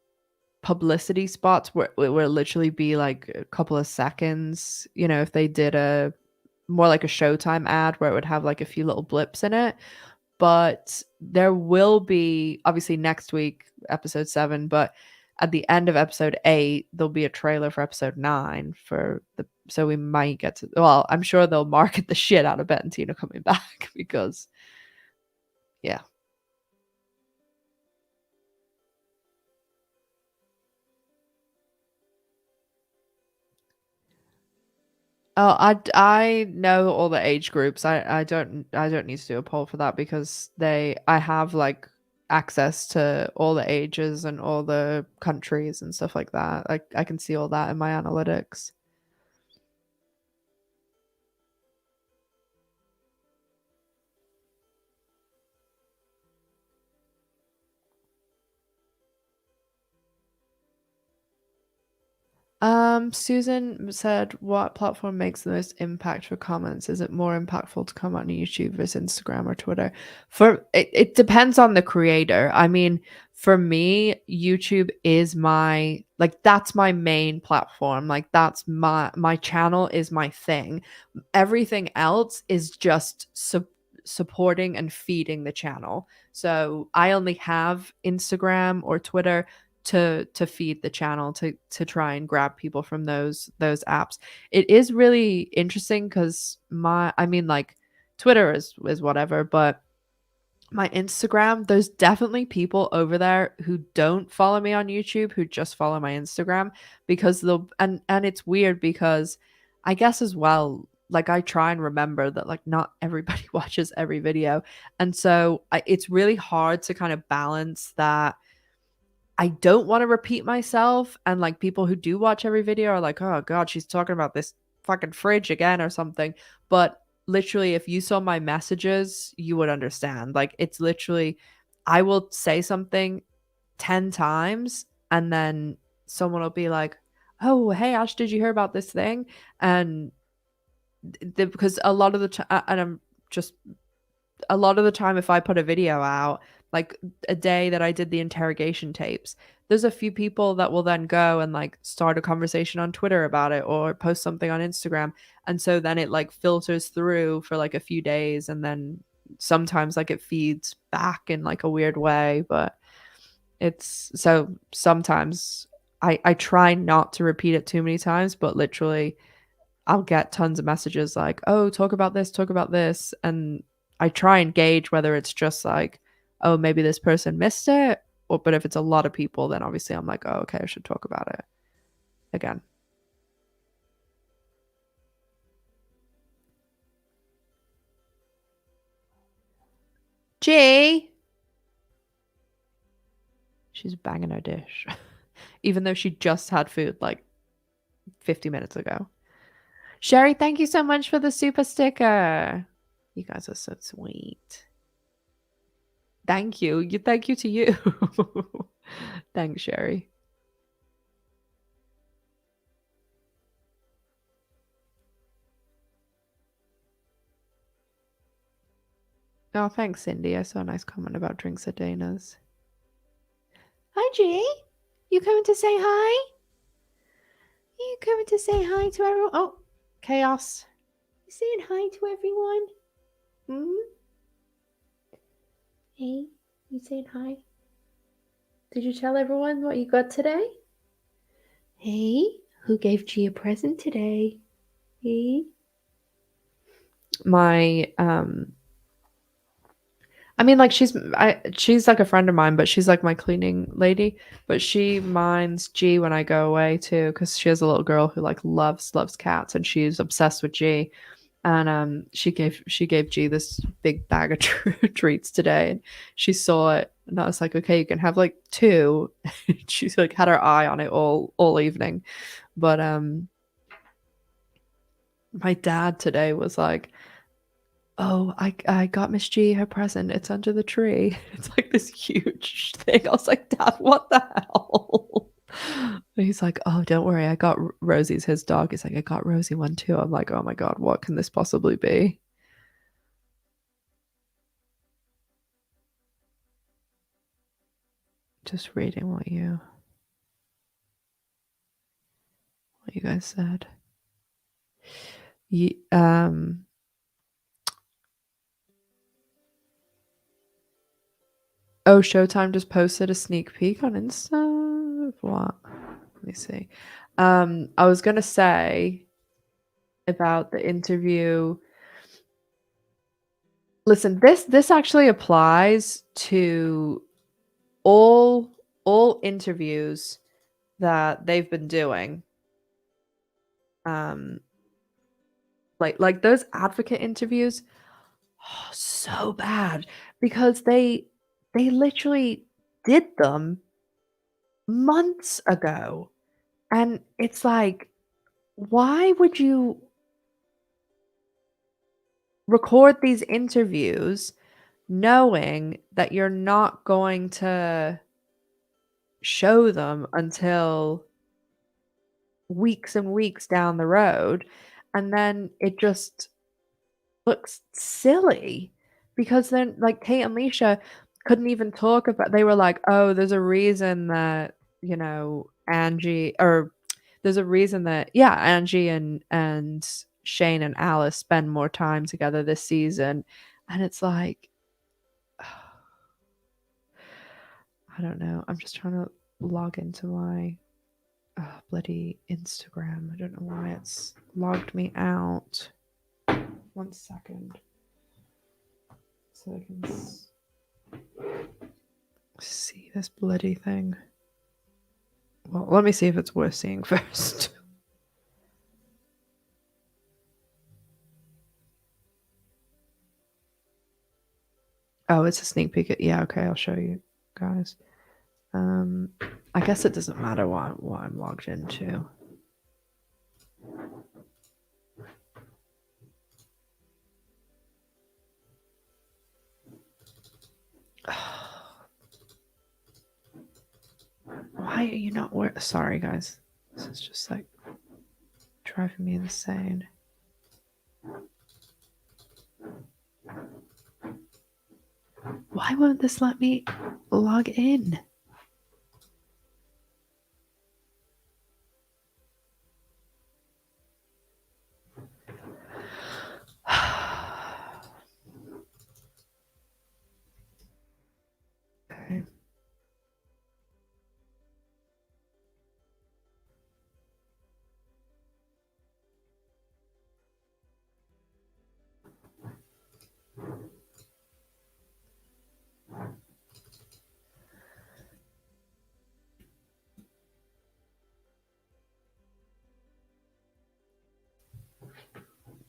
publicity spots where it literally be like a couple of seconds, if they did a more like a Showtime ad where it would have like a few little blips in it. But there will be obviously next week, episode 7, but at the end of episode 8, there'll be a trailer for episode 9 for the so we might get to well, I'm sure they'll market the shit out of Bet and Tina coming back because yeah. Oh, I know all the age groups. I don't need to do a poll for that because I have like access to all the ages and all the countries and stuff like that. Like I can see all that in my analytics. Susan said, "What platform makes the most impact for comments? Is it more impactful to come on YouTube versus Instagram or Twitter?" For it depends on the creator. I mean, for me, YouTube is my like that's my main platform. Like that's my channel is my thing. Everything else is just supporting and feeding the channel. So I only have Instagram or Twitter to feed the channel to try and grab people from those apps. It is really interesting because I mean like Twitter is whatever, but my Instagram, there's definitely people over there who don't follow me on YouTube who just follow my Instagram because they'll and it's weird because I guess as well, like I try and remember that like not everybody watches every video. And so it's really hard to kind of balance that. I don't want to repeat myself, and like people who do watch every video are like, "Oh god, she's talking about this fucking fridge again or something." But literally if you saw my messages, you would understand. Like it's literally I will say something 10 times and then someone will be like, "Oh, hey Ash, did you hear about this thing?" And because a lot of the time and I'm just a lot of the time if I put a video out, like a day that I did the interrogation tapes, there's a few people that will then go and like start a conversation on Twitter about it or post something on Instagram. And so then it like filters through for like a few days and then sometimes like it feeds back in like a weird way. But it's so sometimes I try not to repeat it too many times, but literally I'll get tons of messages like, "Oh, talk about this." And I try and gauge whether it's just like, "Oh, maybe this person missed it." Or, but if it's a lot of people, then obviously I'm like, "Oh, okay, I should talk about it again." G, she's banging her dish, even though she just had food like 50 minutes ago. Sherry, thank you so much for the super sticker. You guys are so sweet. Thank you. Thank you to you. Thanks, Sherry. Oh, thanks, Cindy. I saw a nice comment about drinks at Dana's. Hi, G. You coming to say hi? You coming to say hi to everyone? Oh, chaos. You saying hi to everyone? Hmm? Hey, you saying hi? Did you tell everyone what you got today? Hey, who gave G a present today? Hey? My I mean, like she's like a friend of mine, but she's like my cleaning lady. But she minds G when I go away too, because she has a little girl who like loves cats, and she's obsessed with G. And she gave G this big bag of treats today, and she saw it, and I was like, okay, you can have like two. She's like had her eye on it all evening, but my dad today was like, oh, I got Miss G her present. It's under the tree. It's like this huge thing. I was like, Dad, what the hell? He's like, oh, don't worry. I got Rosie's his dog. He's like, I got Rosie one too. I'm like, oh my God, what can this possibly be? Just reading what you guys said. Ye- um oh, Showtime just posted a sneak peek on Insta. What? Let me see. I was gonna say about the interview. Listen, this actually applies to all all interviews that they've been doing. Um, like those advocate interviews, oh, so bad because they literally did them months ago, and it's like, why would you record these interviews knowing that you're not going to show them until weeks and weeks down the road, and then it just looks silly because then like Kate and Leisha couldn't even talk about, they were like, oh, there's a reason that, Angie, or there's a reason that, yeah, Angie and Shane and Alice spend more time together this season. And it's like, I don't know, I'm just trying to log into my bloody Instagram. I don't know why it's logged me out. 1 second. So I can see this bloody thing. Well, let me see if it's worth seeing first. Oh, it's a sneak peek. Yeah, okay, I'll show you guys. I guess it doesn't matter what I'm logged into. Why are you not sorry guys. This is just like driving me insane. Why won't this let me log in? Okay.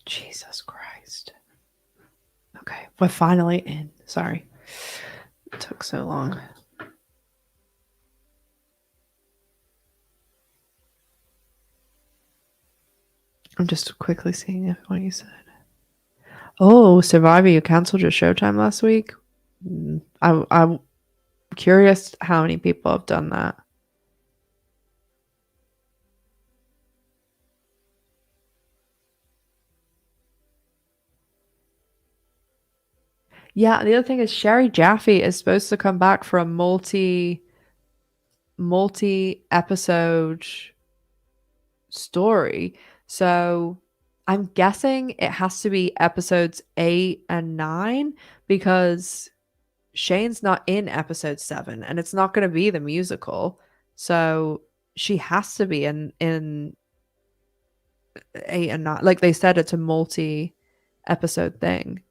Jesus Christ. Okay, we're finally in. Sorry. It took so long. I'm just quickly seeing what you said. Oh, Survivor, you canceled your Showtime last week? I'm curious how many people have done that. Yeah, the other thing is Sherry Jaffe is supposed to come back for a multi episode story. So I'm guessing it has to be episodes 8 and 9 because Shane's not in episode 7 and it's not going to be the musical. So she has to be in 8 and 9. Like they said, it's a multi episode thing.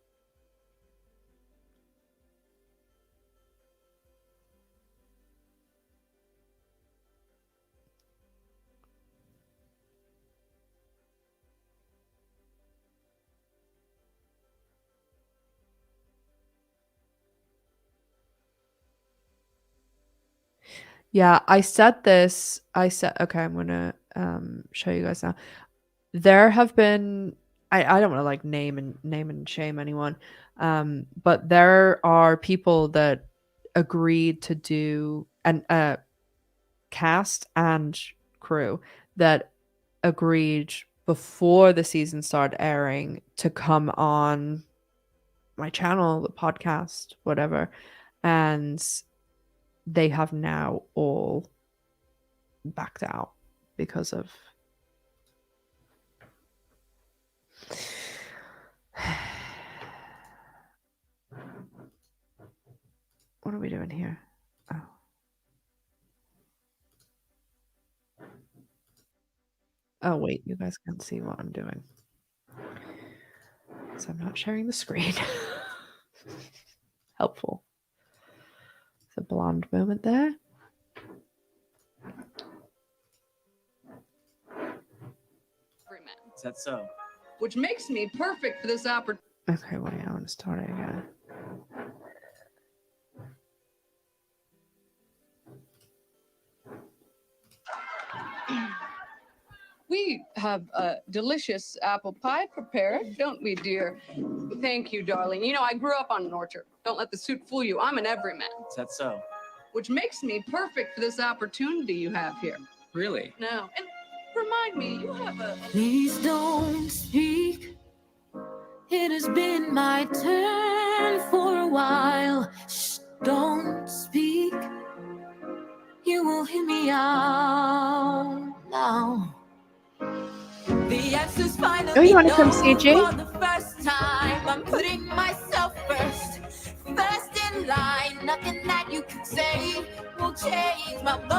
Yeah, I said okay, I'm gonna show you guys now. There have been I don't want to like name and shame anyone. But there are people that agreed to do and cast and crew that agreed before the season started airing to come on my channel, the podcast, whatever. And they have now all backed out because of what are we doing here? Oh. Oh wait, you guys can see what I'm doing. So I'm not sharing the screen. Helpful. It's a blonde moment there. Is that so? Which makes me perfect for this opportunity. Okay, wait, I want to start it again. We have a delicious apple pie prepared, don't we, dear? Thank you, darling. You know, I grew up on an orchard. Don't let the suit fool you. I'm an everyman. Is that so? Which makes me perfect for this opportunity you have here. Really? No. And remind me, you have a... Please don't speak. It has been my turn for a while. Shh, don't speak. You will hear me out now. The answer's finally Oh, you want to come known CG? for the first time. I'm putting myself first in line. Nothing that you can say will change my mind.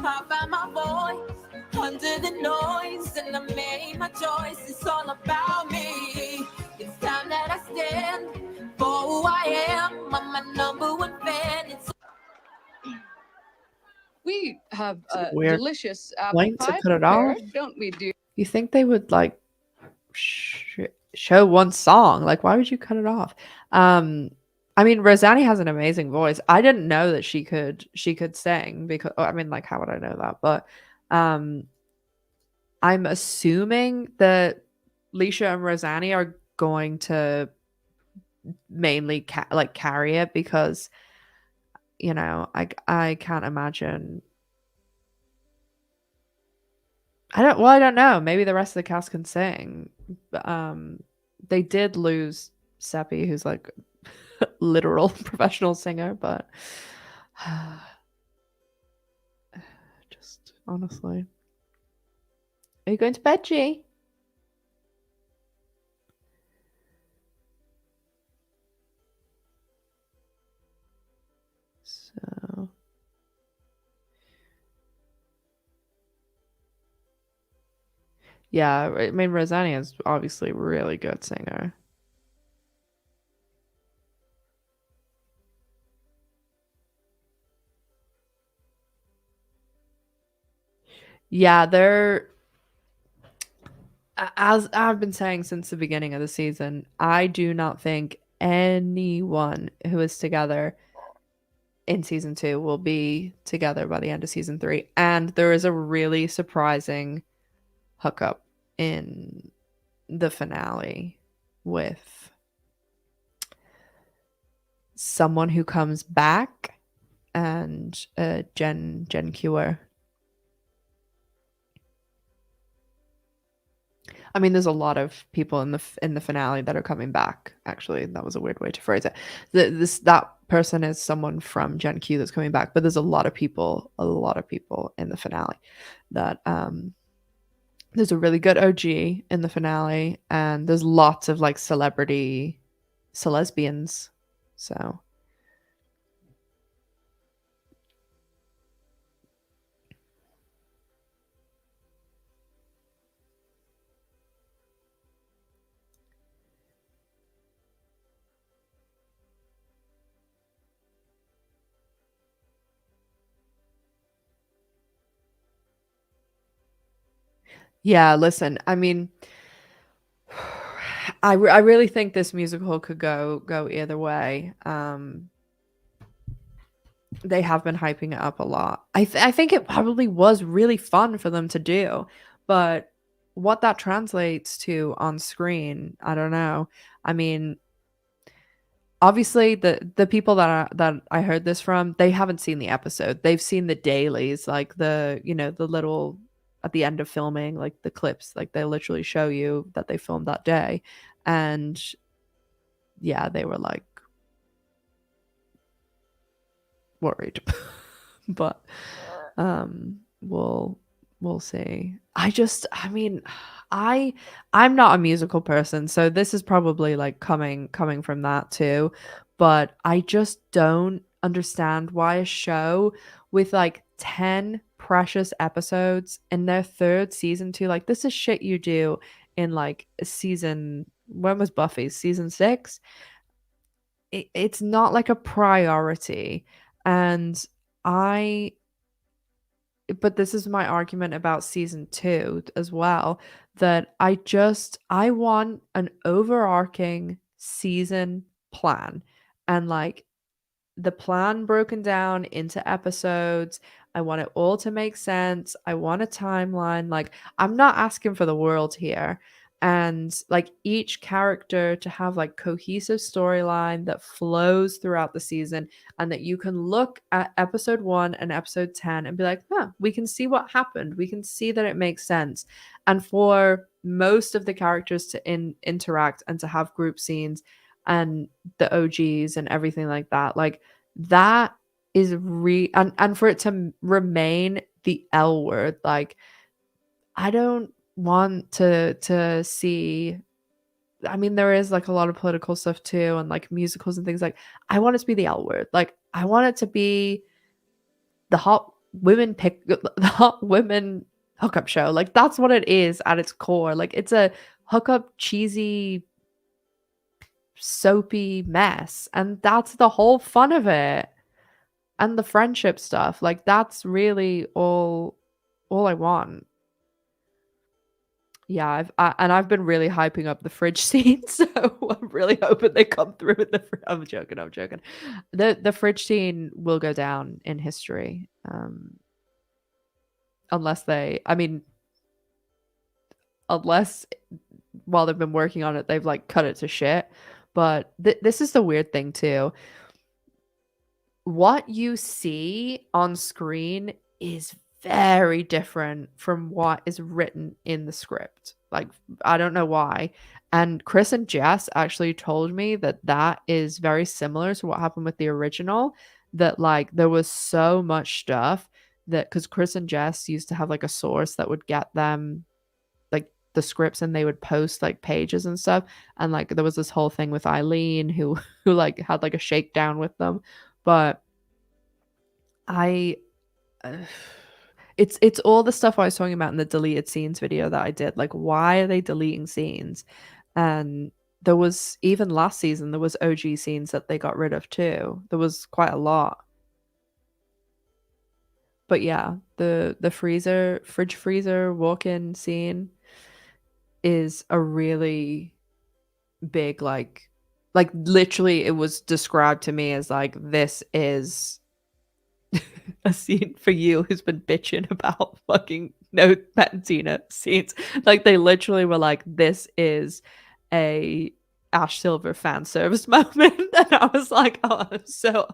I found my voice under the noise, and I made my choice. It's all about me. It's time that I stand for who I am. I'm my number one fan. It's We have a weird delicious apple point to pie cut it off. prepared, don't we, dear? You think they would like show one song? Like, why would you cut it off? I mean, Rosanny has an amazing voice. I didn't know that she could sing because I mean, like, how would I know that? But um, I'm assuming that Leisha and Rosanny are going to mainly like carry it because you know I can't imagine. I don't know. Maybe the rest of the cast can sing. But, they did lose Seppi, who's like literal professional singer, but just honestly. Are you going to bed, G? So yeah, I mean Rosanna is obviously a really good singer. Yeah, they're as I've been saying since the beginning of the season, I do not think anyone who is together in season 2 will be together by the end of season 3. And there is a really surprising hookup in the finale with someone who comes back and Gen Cure. I mean, there's a lot of people in the finale that are coming back. Actually, that was a weird way to phrase it. That person is someone from Gen Q that's coming back, but there's a lot of people in the finale. That there's a really good OG in the finale, and there's lots of like celebrity celesbians. So yeah, listen, I mean, I really think this musical could go either way. They have been hyping it up a lot. I think it probably was really fun for them to do, but what that translates to on screen, I don't know. I mean, obviously the people that I heard this from, they haven't seen the episode. They've seen the dailies, like the the little at the end of filming, like the clips, like they literally show you that they filmed that day, and yeah, they were like worried. But we'll see. I mean, I'm not a musical person, so this is probably like coming from that too, but I just don't understand why a show with like 10 precious episodes in their third season too, like this is shit you do in like a season. When was Buffy? Season 6? It's not like a priority. And I but this is my argument about season 2 as well, that I want an overarching season plan, and like the plan broken down into episodes. I want it all to make sense. I want a timeline. Like, I'm not asking for the world here. And like each character to have like cohesive storyline that flows throughout the season, and that you can look at episode 1 and episode 10 and be like, huh, we can see what happened. We can see that it makes sense. And for most of the characters to interact and to have group scenes and the OGs and everything like that. Like that is and for it to remain the L word. Like I don't want to see. I mean, there is like a lot of political stuff too, and like musicals and things. Like I want it to be the L word. Like I want it to be the the hot women hookup show. Like that's what it is at its core. Like it's a hookup cheesy soapy mess, and that's the whole fun of it. And the friendship stuff, like that's really all I want. Yeah, I've been really hyping up the fridge scene, so I'm really hoping they come through with I'm joking, I'm joking. The fridge scene will go down in history, unless unless while they've been working on it, they've like cut it to shit. But this is the weird thing too. What you see on screen is very different from what is written in the script. Like, I don't know why. And Chris and Jess actually told me that that is very similar to what happened with the original. That, like, there was so much stuff that because Chris and Jess used to have like a source that would get them like the scripts, and they would post like pages and stuff. And like, there was this whole thing with Eileen who like had like a shakedown with them. But I it's all the stuff I was talking about in the deleted scenes video that I did. Like, why are they deleting scenes? And there was, even last season, there was OG scenes that they got rid of too. There was quite a lot. But yeah, the fridge freezer walk-in scene is a really big like literally it was described to me as like, this is a scene for you who's been bitching about fucking no Patina scenes. Like they literally were like, this is a Ash Silver fan service moment. And I was like, oh, I'm so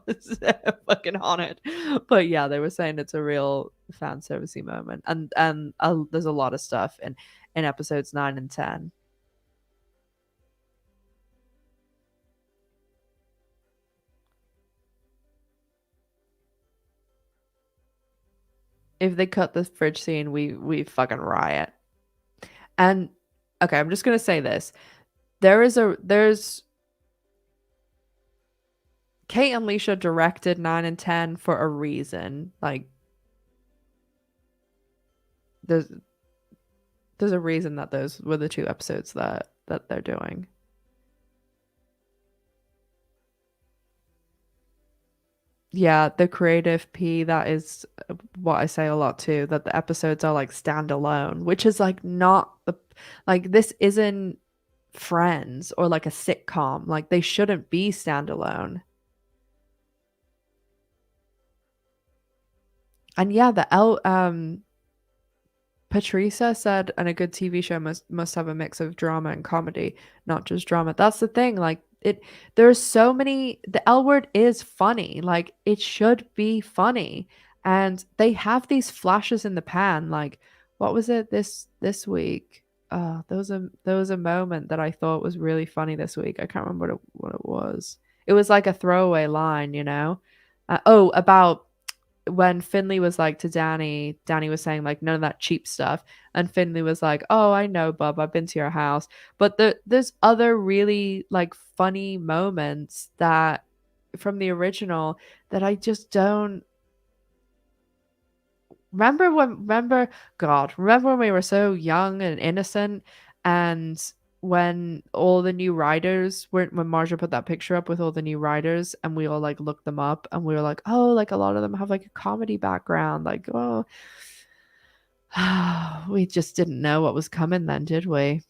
fucking honored. But yeah, they were saying it's a real fan servicey moment. And there's a lot of stuff in episodes 9 and 10. If they cut the fridge scene, we fucking riot. And okay, I'm just gonna say this. There's Kate and Leisha directed 9 and 10 for a reason. Like there's a reason that those were the 2 episodes that they're doing. Yeah, the creative P, that is what I say a lot too, that the episodes are like standalone, which is like not the like this isn't Friends or like a sitcom. Like they shouldn't be standalone. And yeah, Patricia said, and a good TV show must have a mix of drama and comedy, not just drama. That's the thing. Like there's so many. The L Word is funny. Like it should be funny, and they have these flashes in the pan. Like what was it this week? There was a moment that I thought was really funny this week. I can't remember what it was. It was like a throwaway line, you know. About when Finley was like to Danny was saying like none of that cheap stuff, and Finley was like, "Oh, I know, bub. I've been to your house." But there's other really like funny moments that from the original that I just don't remember when we were so young and innocent, and when all the new writers were when Marja put that picture up with all the new writers and we all like looked them up and we were like, oh, like a lot of them have like a comedy background, like, oh. We just didn't know what was coming then, did we?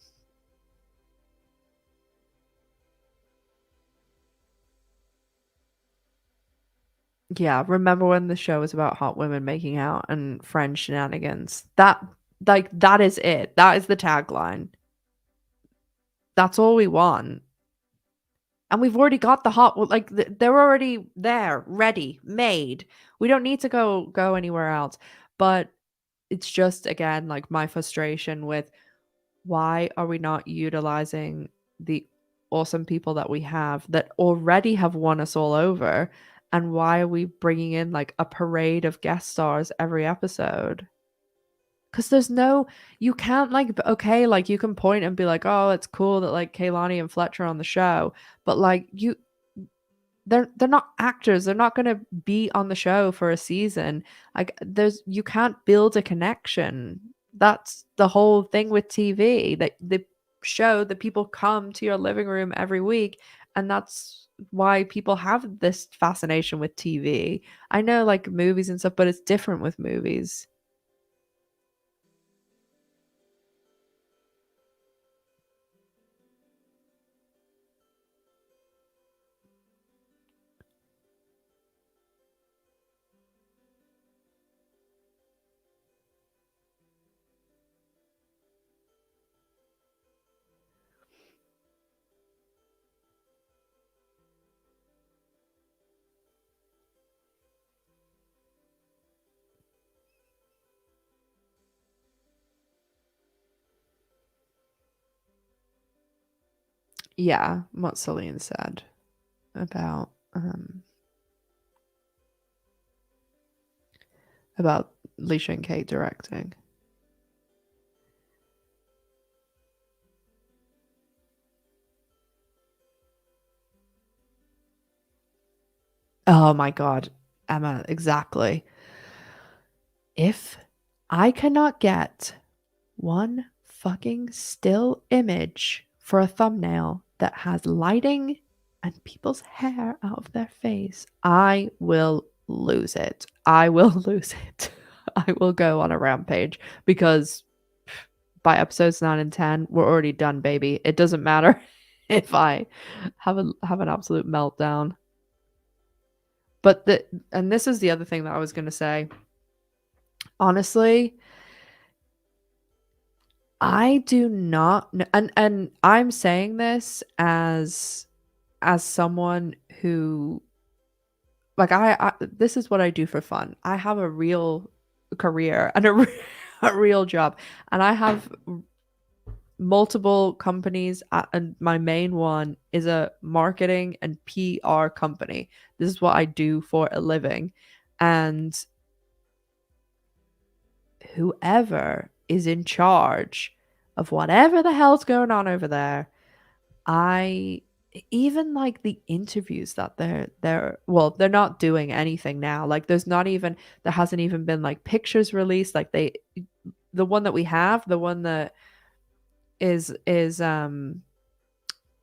Yeah, remember when the show was about hot women making out and friend shenanigans? That is it. That is the tagline. That's all we want. And we've already got the hot, like they're already there, ready, made. We don't need to go anywhere else. But it's just again like my frustration with why are we not utilizing the awesome people that we have that already have won us all over, and why are we bringing in like a parade of guest stars every episode? Because there's no, you can't like, okay, like you can point and be like, oh, it's cool that like Kaylani and Fletcher are on the show, but like they're not actors. They're not going to be on the show for a season. Like you can't build a connection. That's the whole thing with TV. That the show that people come to your living room every week, and that's why people have this fascination with TV. I know like movies and stuff, but it's different with movies. Yeah, what Celine said about Leisha and Kate directing. Oh my god, Emma, exactly. If I cannot get one fucking still image for a thumbnail that has lighting and people's hair out of their face, I will lose it. I will lose it. I will go on a rampage because by episodes 9 and 10, we're already done, baby. It doesn't matter if I have an absolute meltdown. But and this is the other thing that I was going to say. Honestly, I do not kn and I'm saying this as someone who like, I this is what I do for fun. I have a real career and a real job, and I have multiple companies, and my main one is a marketing and PR company. This is what I do for a living, and whoever is in charge of whatever the hell's going on over there, I even like the interviews that they're not doing anything now. Like there hasn't even been like pictures released. Like the one that we have, the one that is the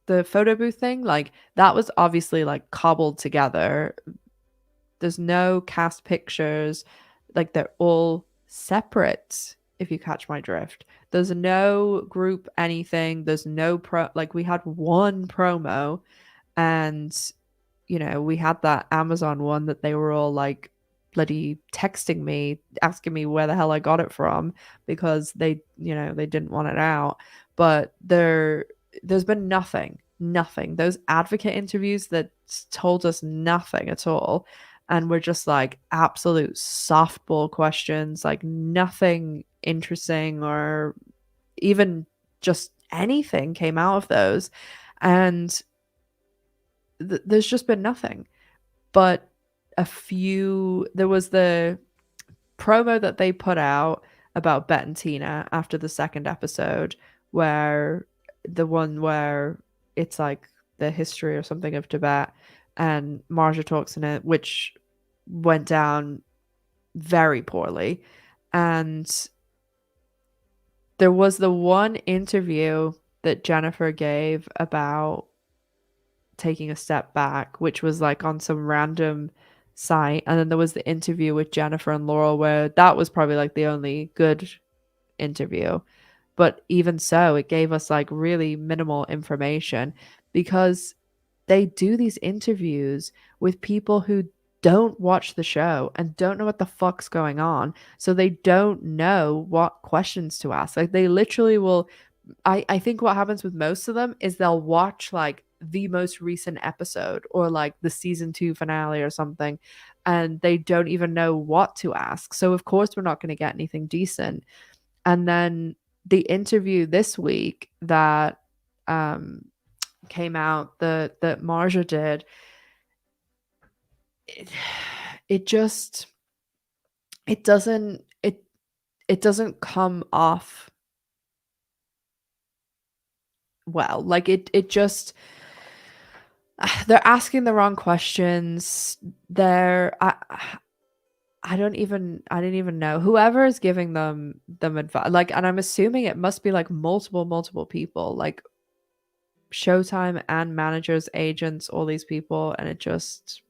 photo booth thing, like that was obviously like cobbled together. There's no cast pictures. Like they're all separate, if you catch my drift. There's no group anything. There's no like we had one promo, and we had that Amazon one that they were all like bloody texting me, asking me where the hell I got it from because they didn't want it out. But there's been nothing. Those advocate interviews that told us nothing at all. And we're just like absolute softball questions, like nothing interesting or even just anything came out of those. And there's just been nothing. But there was the promo that they put out about Bet and Tina after the second episode, where the one where it's like the history or something of Tibet, and Marja talks in it, which went down very poorly. And there was the one interview that Jennifer gave about taking a step back, which was like on some random site. And then there was the interview with Jennifer and Laurel, where that was probably like the only good interview. But even so, it gave us like really minimal information because they do these interviews with people who don't watch the show and don't know what the fuck's going on. So they don't know what questions to ask. Like they literally will. I think what happens with most of them is they'll watch like the most recent episode or like the season 2 finale or something, and they don't even know what to ask. So of course we're not going to get anything decent. And then the interview this week that came out that Marja did, it, it just it doesn't it doesn't come off well. Like it just they're asking the wrong questions. I didn't even know whoever is giving them advice. Like, and I'm assuming it must be like multiple people, like Showtime and managers, agents, all these people, and it's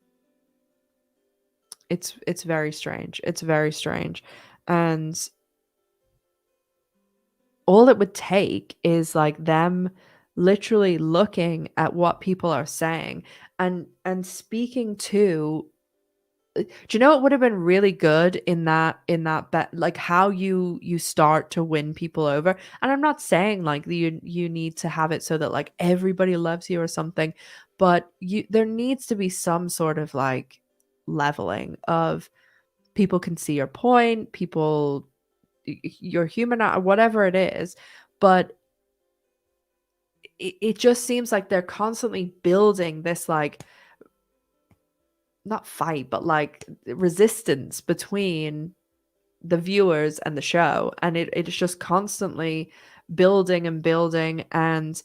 very strange. It's very strange. And all it would take is like them literally looking at what people are saying and speaking to. Do you know what would have been really good in that bet, like how you start to win people over? And I'm not saying like you need to have it so that like everybody loves you or something, but there needs to be some sort of like leveling of people can see your point, people you're human or whatever it is. But it just seems like they're constantly building this like not fight, but like resistance between the viewers and the show. And it's just constantly building and building. And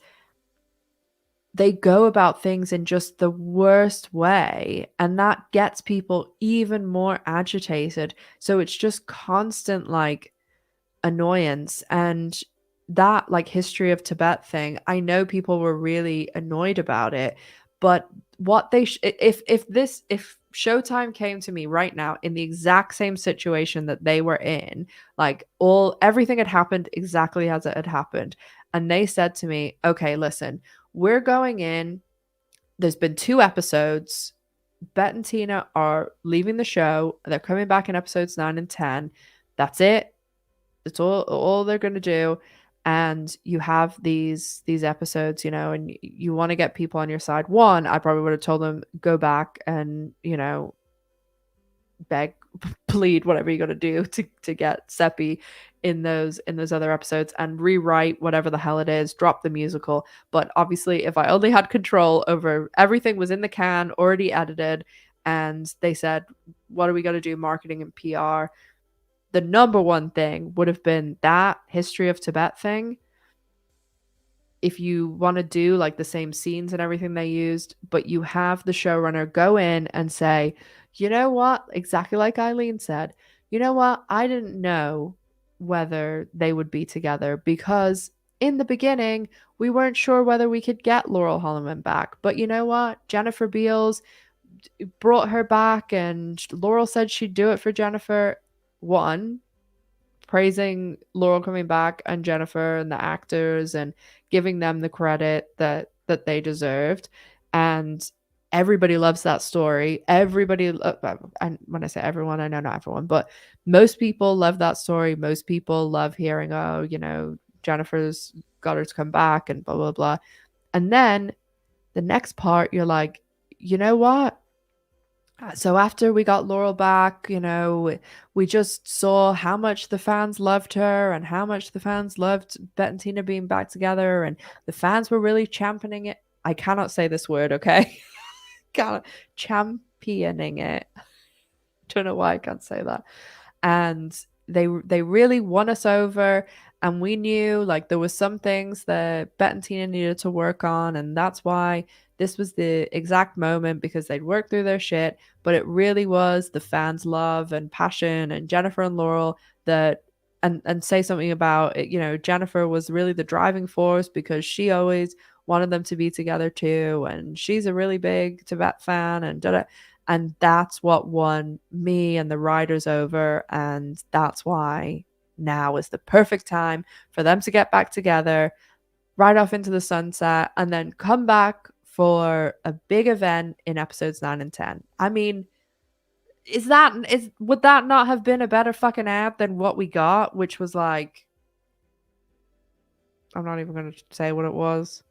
they go about things in just the worst way. And that gets people even more agitated. So it's just constant like annoyance. And that like history of Tibet thing, I know people were really annoyed about it, but what they if Showtime came to me right now in the exact same situation that they were in, like everything had happened exactly as it had happened, and they said to me, okay, listen, we're going in, there's been 2 episodes, Bet and Tina are leaving the show, they're coming back in episodes 9 and 10, that's it, it's all they're gonna do. and you have these episodes, you know, and you want to get people on your side. One, I probably would have told them go back and, you know, beg, plead, whatever you got to do to get Seppi in those other episodes, and rewrite whatever the hell it is, drop the musical. But obviously, if I only had control over everything, was in the can, already edited, and they said, what are we going to do, marketing and PR, the number one thing would have been that history of Tibet thing. If you want to do like the same scenes and everything they used, but you have the showrunner go in and say, you know what, exactly like Eileen said, you know what, I didn't know whether they would be together because in the beginning we weren't sure whether we could get Laurel Holloman back. But you know what, Jennifer Beals brought her back, and Laurel said she'd do it for Jennifer. One, praising Laurel coming back and Jennifer and the actors and giving them the credit that they deserved. And everybody loves that story. Everybody, and when I say everyone, I know not everyone, but most people love that story. Most people love hearing, oh, you know, Jennifer's got her to come back and blah blah blah. And then the next part, you're like, you know what? So after we got Laurel back, you know, we just saw how much the fans loved her and how much the fans loved Bette and Tina being back together, and the fans were really championing it. I cannot say this word, okay? Can't championing it. Don't know why I can't say that. And they really won us over, and we knew like there was some things that Bette and Tina needed to work on, and that's why this was the exact moment, because they'd worked through their shit. But it really was the fans' love and passion and Jennifer and Laurel that, and say something about it, you know, Jennifer was really the driving force because she always wanted them to be together too, and she's a really big Tibet fan, and da-da. And that's what won me and the writers over. And that's why now is the perfect time for them to get back together, ride off into the sunset, and then come back for a big event in episodes 9 and 10. I mean, would that not have been a better fucking ad than what we got, which was like, I'm not even going to say what it was.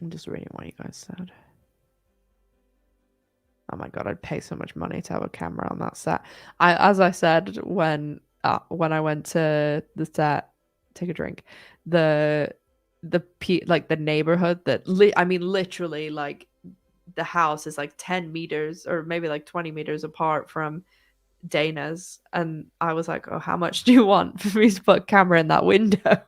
I'm just reading what you guys said. Oh my god, I'd pay so much money to have a camera on that set. As I said when I went to the set, take a drink, the like the neighborhood that I mean literally like the house is like 10 meters or maybe like 20 meters apart from Dana's, and I was like, oh, how much do you want for me to put a camera in that window?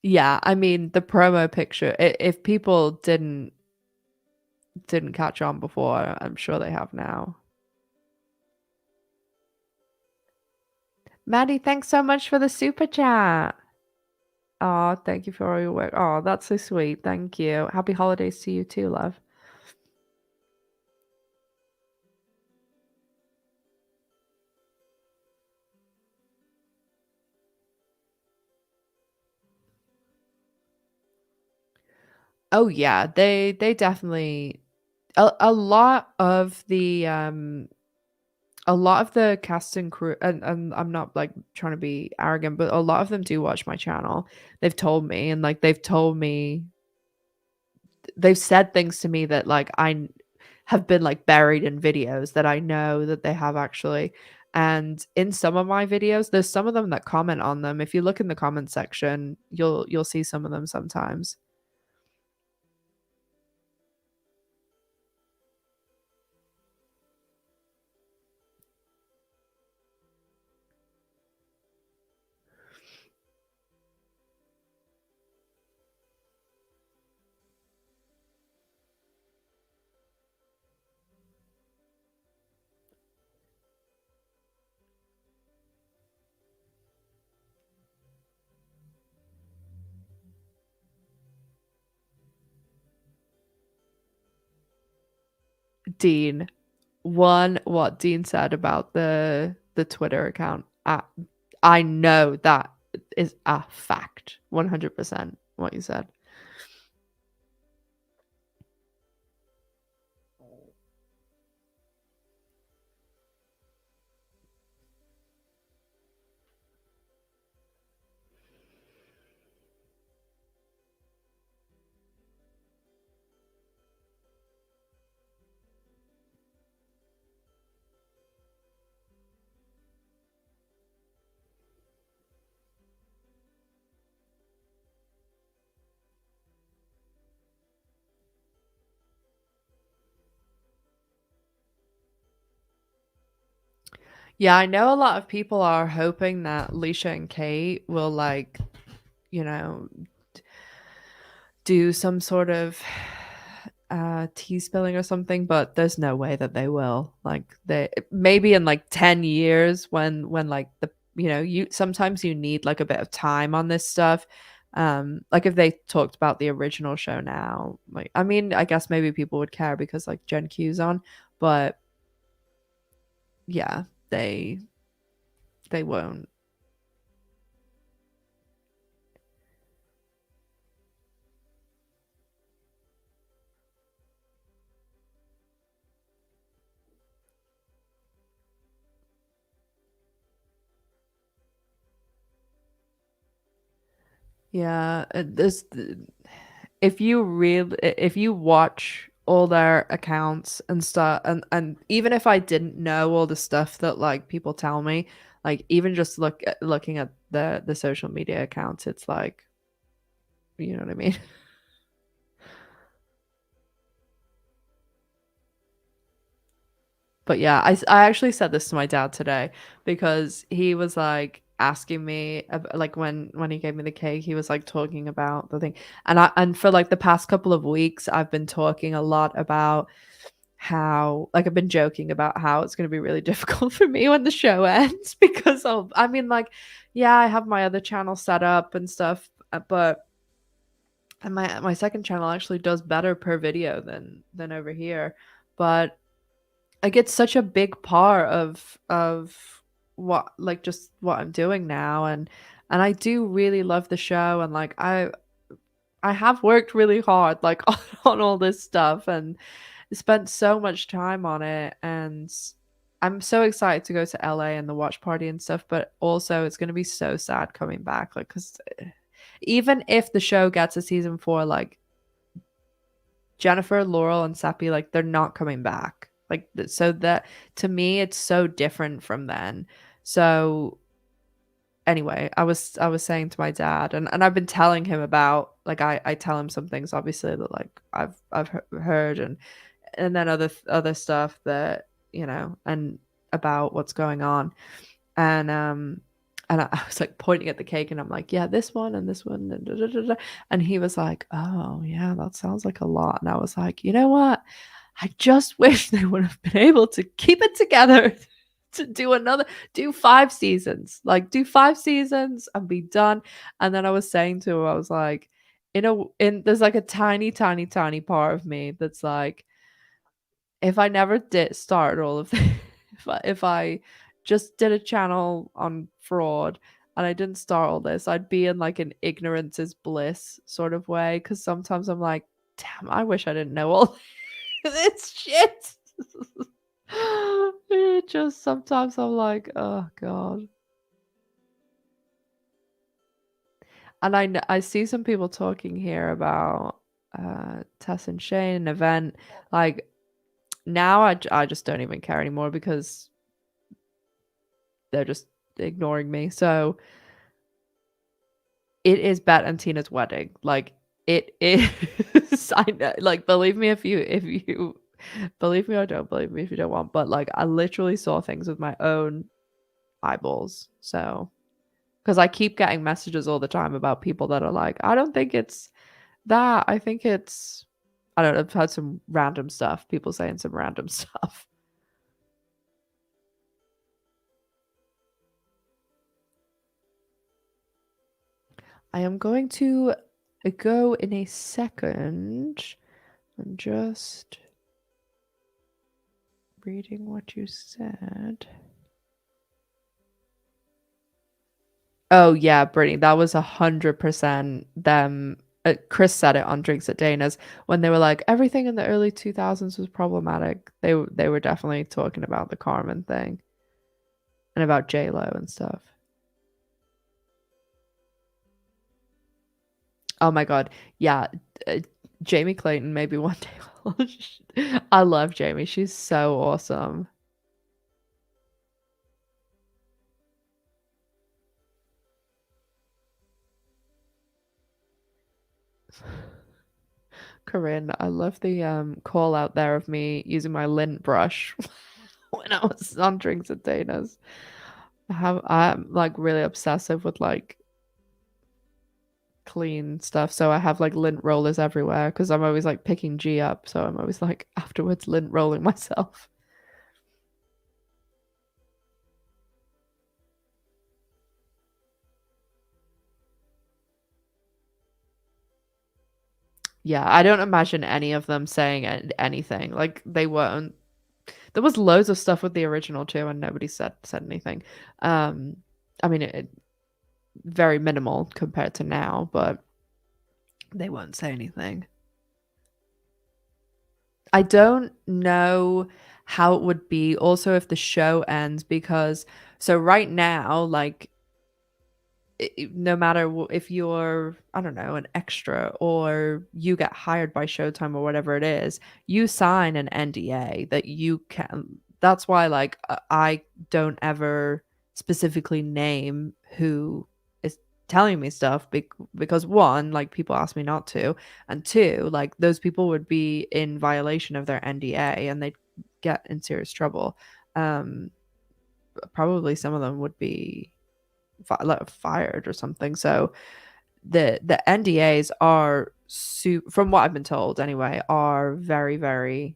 Yeah, I mean the promo picture, if people didn't catch on before, I'm sure they have now. Maddie, thanks so much for the super chat. Oh, thank you for all your work. Oh, that's so sweet. Thank you. Happy holidays to you too, love. Oh yeah, they definitely, a lot of the cast and crew, and I'm not like trying to be arrogant, but a lot of them do watch my channel. They've told me, and like they've said things to me that like I have been like buried in videos that I know that they have actually. And in some of my videos, there's some of them that comment on them. If you look in the comment section, you'll see some of them sometimes. Dean, what Dean said about the Twitter account. I know that is a fact. 100% what you said. Yeah, I know a lot of people are hoping that Leisha and Kate will, like, you know, do some sort of tea spilling or something, but there's no way that they will. Like, they maybe in like 10 years when like the, you sometimes you need like a bit of time on this stuff. Like if they talked about the original show now, like, I mean, I guess maybe people would care because like Gen Q's on, but yeah, they won't. Yeah, if you watch all their accounts and stuff, and even if I didn't know all the stuff that like people tell me, like even just looking at the social media accounts, it's like, you know what I mean? But yeah, I actually said this to my dad today because he was like asking me like when he gave me the cake, he was like talking about the thing. And for like the past couple of weeks I've been talking a lot about how, like, I've been joking about how it's going to be really difficult for me when the show ends because of, I mean, like, yeah, I have my other channel set up and stuff, but and my second channel actually does better per video than over here, but like it's such a big part of what, like, just what I'm doing now, and I do really love the show, and like I have worked really hard like on all this stuff and spent so much time on it, and I'm so excited to go to LA and the watch party and stuff, but also it's going to be so sad coming back, like, cuz even if the show gets a season 4, like Jennifer, Laurel, and Seppi, like they're not coming back. Like so that, to me it's so different from then. So anyway, I was saying to my dad, and I've been telling him about, like, I tell him some things obviously that like I've heard, and then other stuff that, and about what's going on, and I was like pointing at the cake and I'm like, yeah, this one and this one and da, da, da, da. And he was like, oh yeah, that sounds like a lot. And I was like, you know what, I just wish they would have been able to keep it together to do 5 seasons, like do 5 seasons and be done. And then I was saying to him, I was like, there's like a tiny tiny tiny part of me that's like, if I never did start all of this, if I just did a channel on fraud and I didn't start all this, I'd be in like an ignorance is bliss sort of way. Cause sometimes I'm like, damn, I wish I didn't know all this shit. It just sometimes I'm like, oh God. And I see some people talking here about Tess and Shane, an event. Like, now I just don't even care anymore because they're just ignoring me. So it is Bet and Tina's wedding. Like, it is. I know, like, believe me if you believe me or don't believe me if you don't want. But like, I literally saw things with my own eyeballs. So because I keep getting messages all the time about people that are like, I don't think it's that. I think it's, I don't know. I've had some random stuff. People saying some random stuff. I am going to go in a second. I'm just reading what you said. Oh yeah, Brittany, that was 100% them. Chris said it on Drinks at Dana's when they were like everything in the early 2000s was problematic. They were definitely talking about the Carmen thing and about J Lo and stuff. Oh my god, yeah, uh, Jamie Clayton maybe one day. I love Jamie. She's so awesome. Corinne, I love the call out there of me using my lint brush when I was on Drinks and Dana's. I'm like really obsessive with like clean stuff, so I have like lint rollers everywhere because I'm always like picking G up, so I'm always like afterwards lint rolling myself. Yeah, I don't imagine any of them saying anything. Like they weren't. There was loads of stuff with the original too, and nobody said anything. Um, I mean, very minimal compared to now, but they won't say anything. I don't know how it would be also if the show ends because so right now, like no matter if you're, I don't know, an extra or you get hired by Showtime or whatever it is, you sign an NDA that you can. That's why, like, I don't ever specifically name who is telling me stuff because one, like, people ask me not to, and two, like, those people would be in violation of their NDA and they'd get in serious trouble. Um, Probably some of them would be fired or something. So the NDAs are from what I've been told anyway, are very, very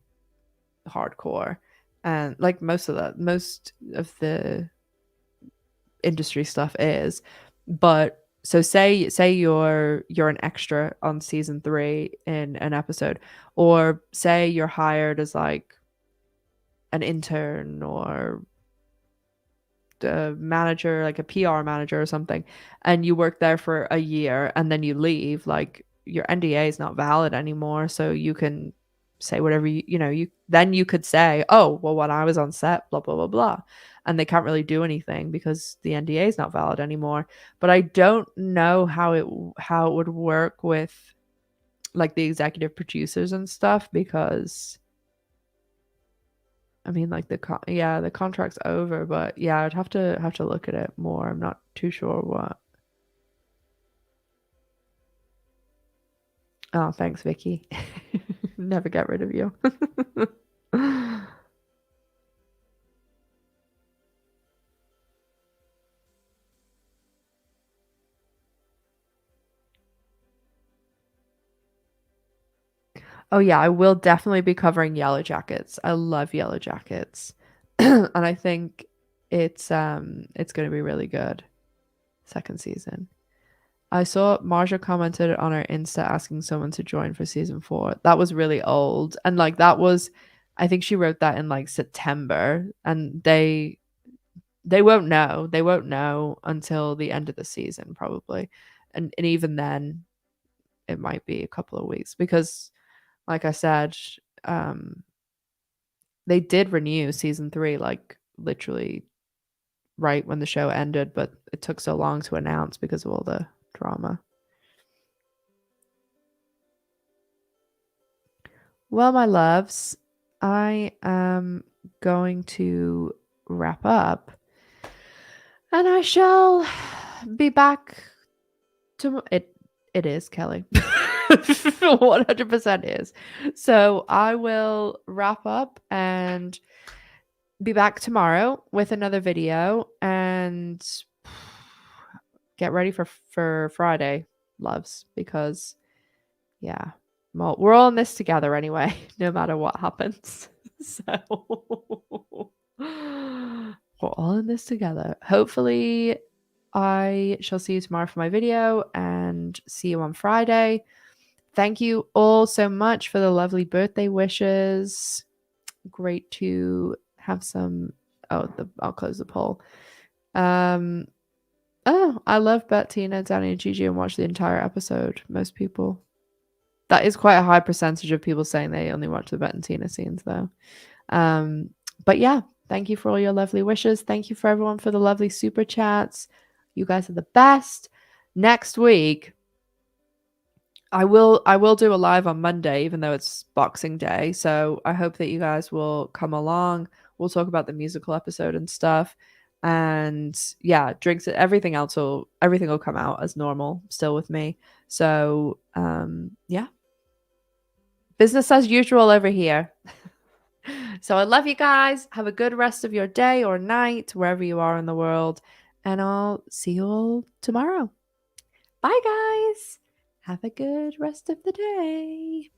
hardcore. And like most of the industry stuff is. But so say you're an extra on season 3 in an episode, or say you're hired as like an intern or a manager, like a PR manager or something, and you work there for a year and then you leave, like your NDA is not valid anymore. So you can say whatever you know, you could say, oh, well, when I was on set, blah, blah, blah, blah. And they can't really do anything because the NDA is not valid anymore. But I don't know how it would work with like the executive producers and stuff because I mean, like the contract's over, but yeah, I'd have to look at it more. I'm not too sure what. Oh, thanks, Vicky. Never get rid of you. Oh yeah, I will definitely be covering Yellow Jackets. I love Yellow Jackets. And I think it's going to be really good. Second season. I saw Marja commented on her Insta asking someone to join for season 4. That was really old. And like that was I think she wrote that in like September and they won't know. They won't know until the end of the season probably. And even then it might be a couple of weeks because like I said, um they did renew season 3 like literally right when the show ended, but it took so long to announce because of all the drama. Well, my loves, I am going to wrap up and I shall be back to it is Kelly. 100% is. So I will wrap up and be back tomorrow with another video and get ready for Friday, loves, because yeah, well, we're all in this together anyway, no matter what happens. So we're all in this together. Hopefully, I shall see you tomorrow for my video and see you on Friday. Thank you all so much for the lovely birthday wishes. Great to have some. Oh, I'll close the poll. Oh, I love Bettina, Danny, and Gigi and watch the entire episode. Most people. That is quite a high percentage of people saying they only watch the Bet and Tina scenes, though. But yeah, thank you for all your lovely wishes. Thank you for everyone for the lovely super chats. You guys are the best. Next week, I will do a live on Monday, even though it's Boxing Day. So I hope that you guys will come along. We'll talk about the musical episode and stuff. And yeah, drinks, everything will come out as normal still with me. So yeah. Business as usual over here. So I love you guys. Have a good rest of your day or night, wherever you are in the world. And I'll see you all tomorrow. Bye, guys. Have a good rest of the day.